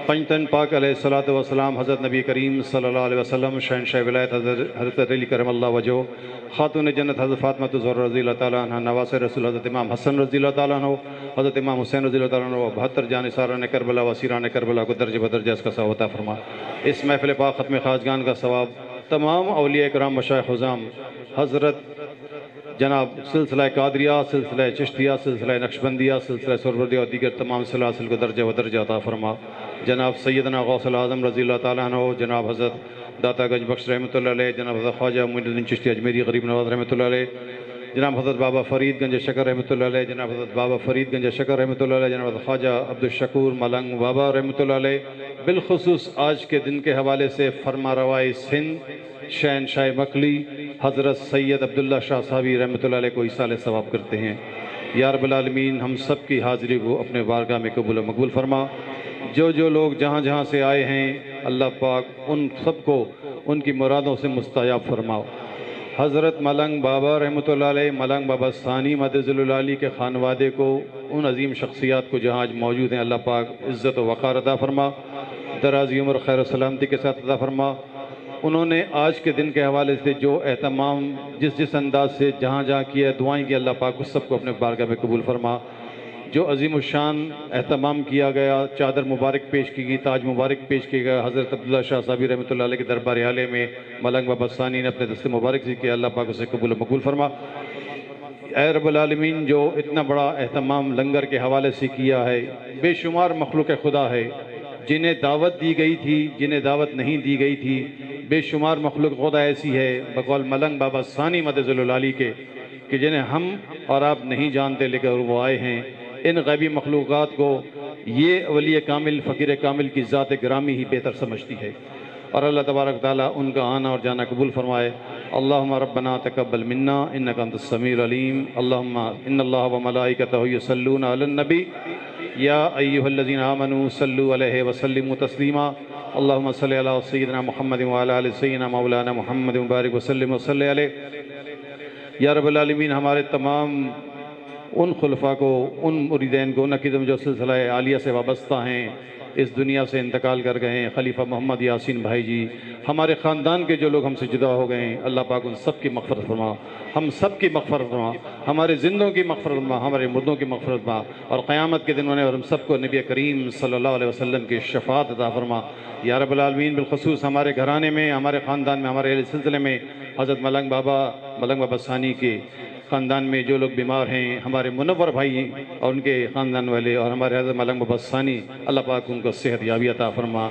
پنجتن پاک علیہ الصلوۃ والسلام، حضرت نبی کریم صلی اللہ علیہ وسلم، شہنشاہ ولایت حضرت علی کرم اللہ وجہہ، خاتون جنت حضرت فاطمہ الزہرا رضی اللہ تعالیٰ عنہ، نواس رسول حضرت امام حسن رضی اللہ تعالیٰ عنہ، حضرت امام حسین رضی اللہ تعالیٰ عنہ، 72 جانثاران کربلا و اسیران کربلا کو درجہ بدرجہ اس کا ثواب عطا فرما۔ اس محفل پاک ختم خواجگان کا ثواب تمام اولیاء کرام، مشائخ عظام، حضرت جناب سلسلہ قادریہ، سلسلہ چشتیہ، سلسلہ نقشبندیہ، سلسلہ سہروردیہ اور دیگر تمام سلاسل کو درجہ و درجہ عطا فرما۔ جناب سیدنا غوث العظم رضی اللہ تعالیٰ عنہ، جناب حضرت داتا گنج بخش رحمۃ اللہ علیہ، جناب حضرت خواجہ معین الدین چشتی اجمیری غریب نواز رحمۃ اللہ علیہ، جناب حضرت بابا فرید گنج شکر رحمۃ اللہ علیہ، جناب حضرت بابا فرید گنج شکر رحمۃ اللہ علیہ، جناب حضرت خواجہ عبدالشکور ملنگ بابا رحمۃ اللہ علیہ۔ بالخصوص آج کے دن کے حوالے سے فرما روائے سندھ شہنشاہ مکلی حضرت سید عبداللہ شاہ صاحبی رحمۃ اللہ علیہ کو ایصال ثواب کرتے ہیں۔ یا رب العالمین، ہم سب کی حاضری کو اپنے بارگاہ میں قبول و مقبول فرما۔ جو لوگ جہاں جہاں سے آئے ہیں، اللہ پاک ان سب کو ان کی مرادوں سے مستجاب فرماؤ۔ حضرت ملنگ بابا رحمۃ اللہ علیہ، ملنگ بابا ثانی مدد العلی کے خانوادے کو، ان عظیم شخصیات کو جہاں آج موجود ہیں، اللہ پاک عزت و وقار عطا فرما، درازی عمر، خیر و سلامتی کے ساتھ عطا فرما۔ انہوں نے آج کے دن کے حوالے سے جو اہتمام جس انداز سے جہاں جہاں کیا، دعائیں کی، اللہ پاک اس سب کو اپنے بارگاہ میں قبول فرما۔ جو عظیم الشان اہتمام کیا گیا، چادر مبارک پیش کی گئی، تاج مبارک پیش کیا گیا، حضرت عبداللہ شاہ صاحبی رحمۃ اللہ علیہ کے دربار عالیہ میں ملنگ بابا ثانی نے اپنے دست مبارک سے کیا، اللہ پاک اسے قبول و مقبول فرما۔ اے رب العالمین، جو اتنا بڑا اہتمام لنگر کے حوالے سے کیا ہے، بے شمار مخلوق خدا ہے، جنہیں دعوت دی گئی تھی، جنہیں دعوت نہیں دی گئی تھی، بے شمار مخلوق خدا ایسی ہے بقول ملنگ بابا ثانی مدد العلی کے کہ جنہیں ہم اور آپ نہیں جانتے لیکن وہ آئے ہیں. ان غیبی مخلوقات کو یہ ولی کامل فقیر کامل کی ذات گرامی ہی بہتر سمجھتی ہے اور اللہ تبارک تعالیٰ ان کا آنا اور جانا قبول فرمائے. اللہم ربنا تقبل منا انکا انت السمیع العلیم. اللہم ان اللہ و ملائکتہ یصلون علی النبی یا ایہا الذین آمنوا صلوا علیہ وسلموا تسلیما. اللہم صلی علی سیدنا محمد وعلی آل سیدنا مولانا محمد مبارک وسلم وصلی علیہ. یا رب العالمین ہمارے تمام ان خلفاء کو ان مریدین کو ان عقیدم جو سلسلہ عالیہ سے وابستہ ہیں اس دنیا سے انتقال کر گئے ہیں. خلیفہ محمد یاسین بھائی جی ہمارے خاندان کے جو لوگ ہم سے جدا ہو گئے ہیں اللہ پاک ان سب کی مغفرت فرما. ہم سب کی مغفرت فرما. ہمارے زندوں کی مغفرت فرما. ہمارے مردوں کی مغفرت فرما. اور قیامت کے دن انہیں اور ہم سب کو نبی کریم صلی اللہ علیہ وسلم کی شفاعت عطا فرما. یا رب العالمین بالخصوص ہمارے گھرانے میں ہمارے خاندان میں ہمارے اہل سلسلے میں حضرت ملنگ بابا ثانی کے خاندان میں جو لوگ بیمار ہیں ہمارے منور بھائی اور ان کے خاندان والے اور ہمارے حضرت ملنگ بابا ثانی اللہ پاک ان کو صحت یابی عطا فرما.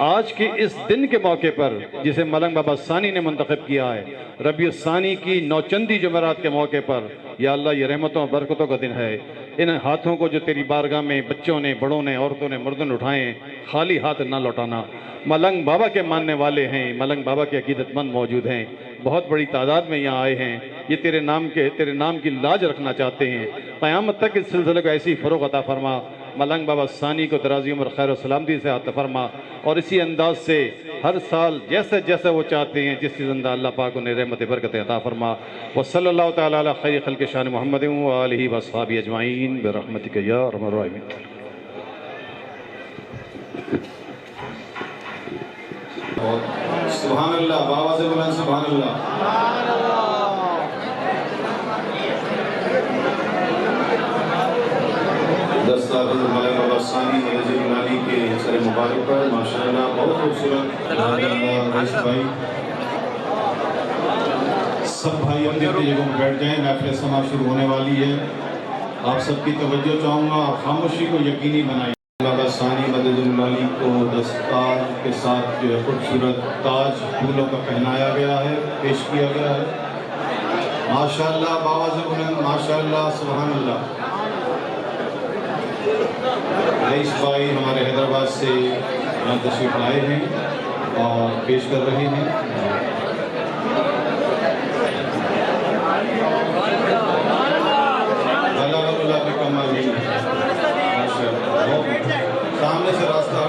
آج کے اس دن کے موقع پر جسے ملنگ بابا ثانی نے منتخب کیا ہے ربیع الثانی کی نوچندی جمعرات کے موقع پر یا اللہ یہ رحمتوں اور برکتوں کا دن ہے. ان ہاتھوں کو جو تیری بارگاہ میں بچوں نے بڑوں نے عورتوں نے مردوں نے اٹھائے ہیں خالی ہاتھ نہ لوٹانا. ملنگ بابا کے ماننے والے ہیں ملنگ بابا کے عقیدت مند موجود ہیں بہت بڑی تعداد میں یہاں آئے ہیں. یہ تیرے نام کی لاج رکھنا چاہتے ہیں. قیامت تک اس سلسلے کو ایسی فروغ عطا فرما. ملنگ بابا ثانی کو دراز عمر خیر و سلامتی سے عطا فرما اور اسی انداز سے ہر سال جیسے جیسے وہ چاہتے ہیں جس چیز انداز اللہ پاک انہیں رحمت برکت عطا فرما. وصلی اللہ تعالیٰ علی خیر خلق شان محمد وآلہ واصحابہ اجمعین برحمتک یا ارحم الراحمین. سبحان اللہ. بابا سے بلند سبحان اللہ. دستار حضرت ملنگ بابا ثانی مدد العلی کے سر مبارک پر ماشاءاللہ بہت خوبصورت رئیس بھائی سب بھائی اپنی اپنی جگہوں میں بیٹھ جائیں. محفل سماع شروع ہونے والی ہے. آپ سب کی توجہ چاہوں گا اور خاموشی کو یقینی بنائیں. بابا ثانی مدد العلی کو دستار کے ساتھ جو ہے خوبصورت تاج پھولوں کا پہنایا گیا ہے پیش کیا گیا ہے. ماشاءاللہ بابا سے بلند ماشاءاللہ سبحان اللہ. رئیس بھائی ہمارے حیدرآباد سے یہاں تشریف لائے ہیں اور پیش کر رہے ہیں. اللہ پہ کمال سامنے سے راستہ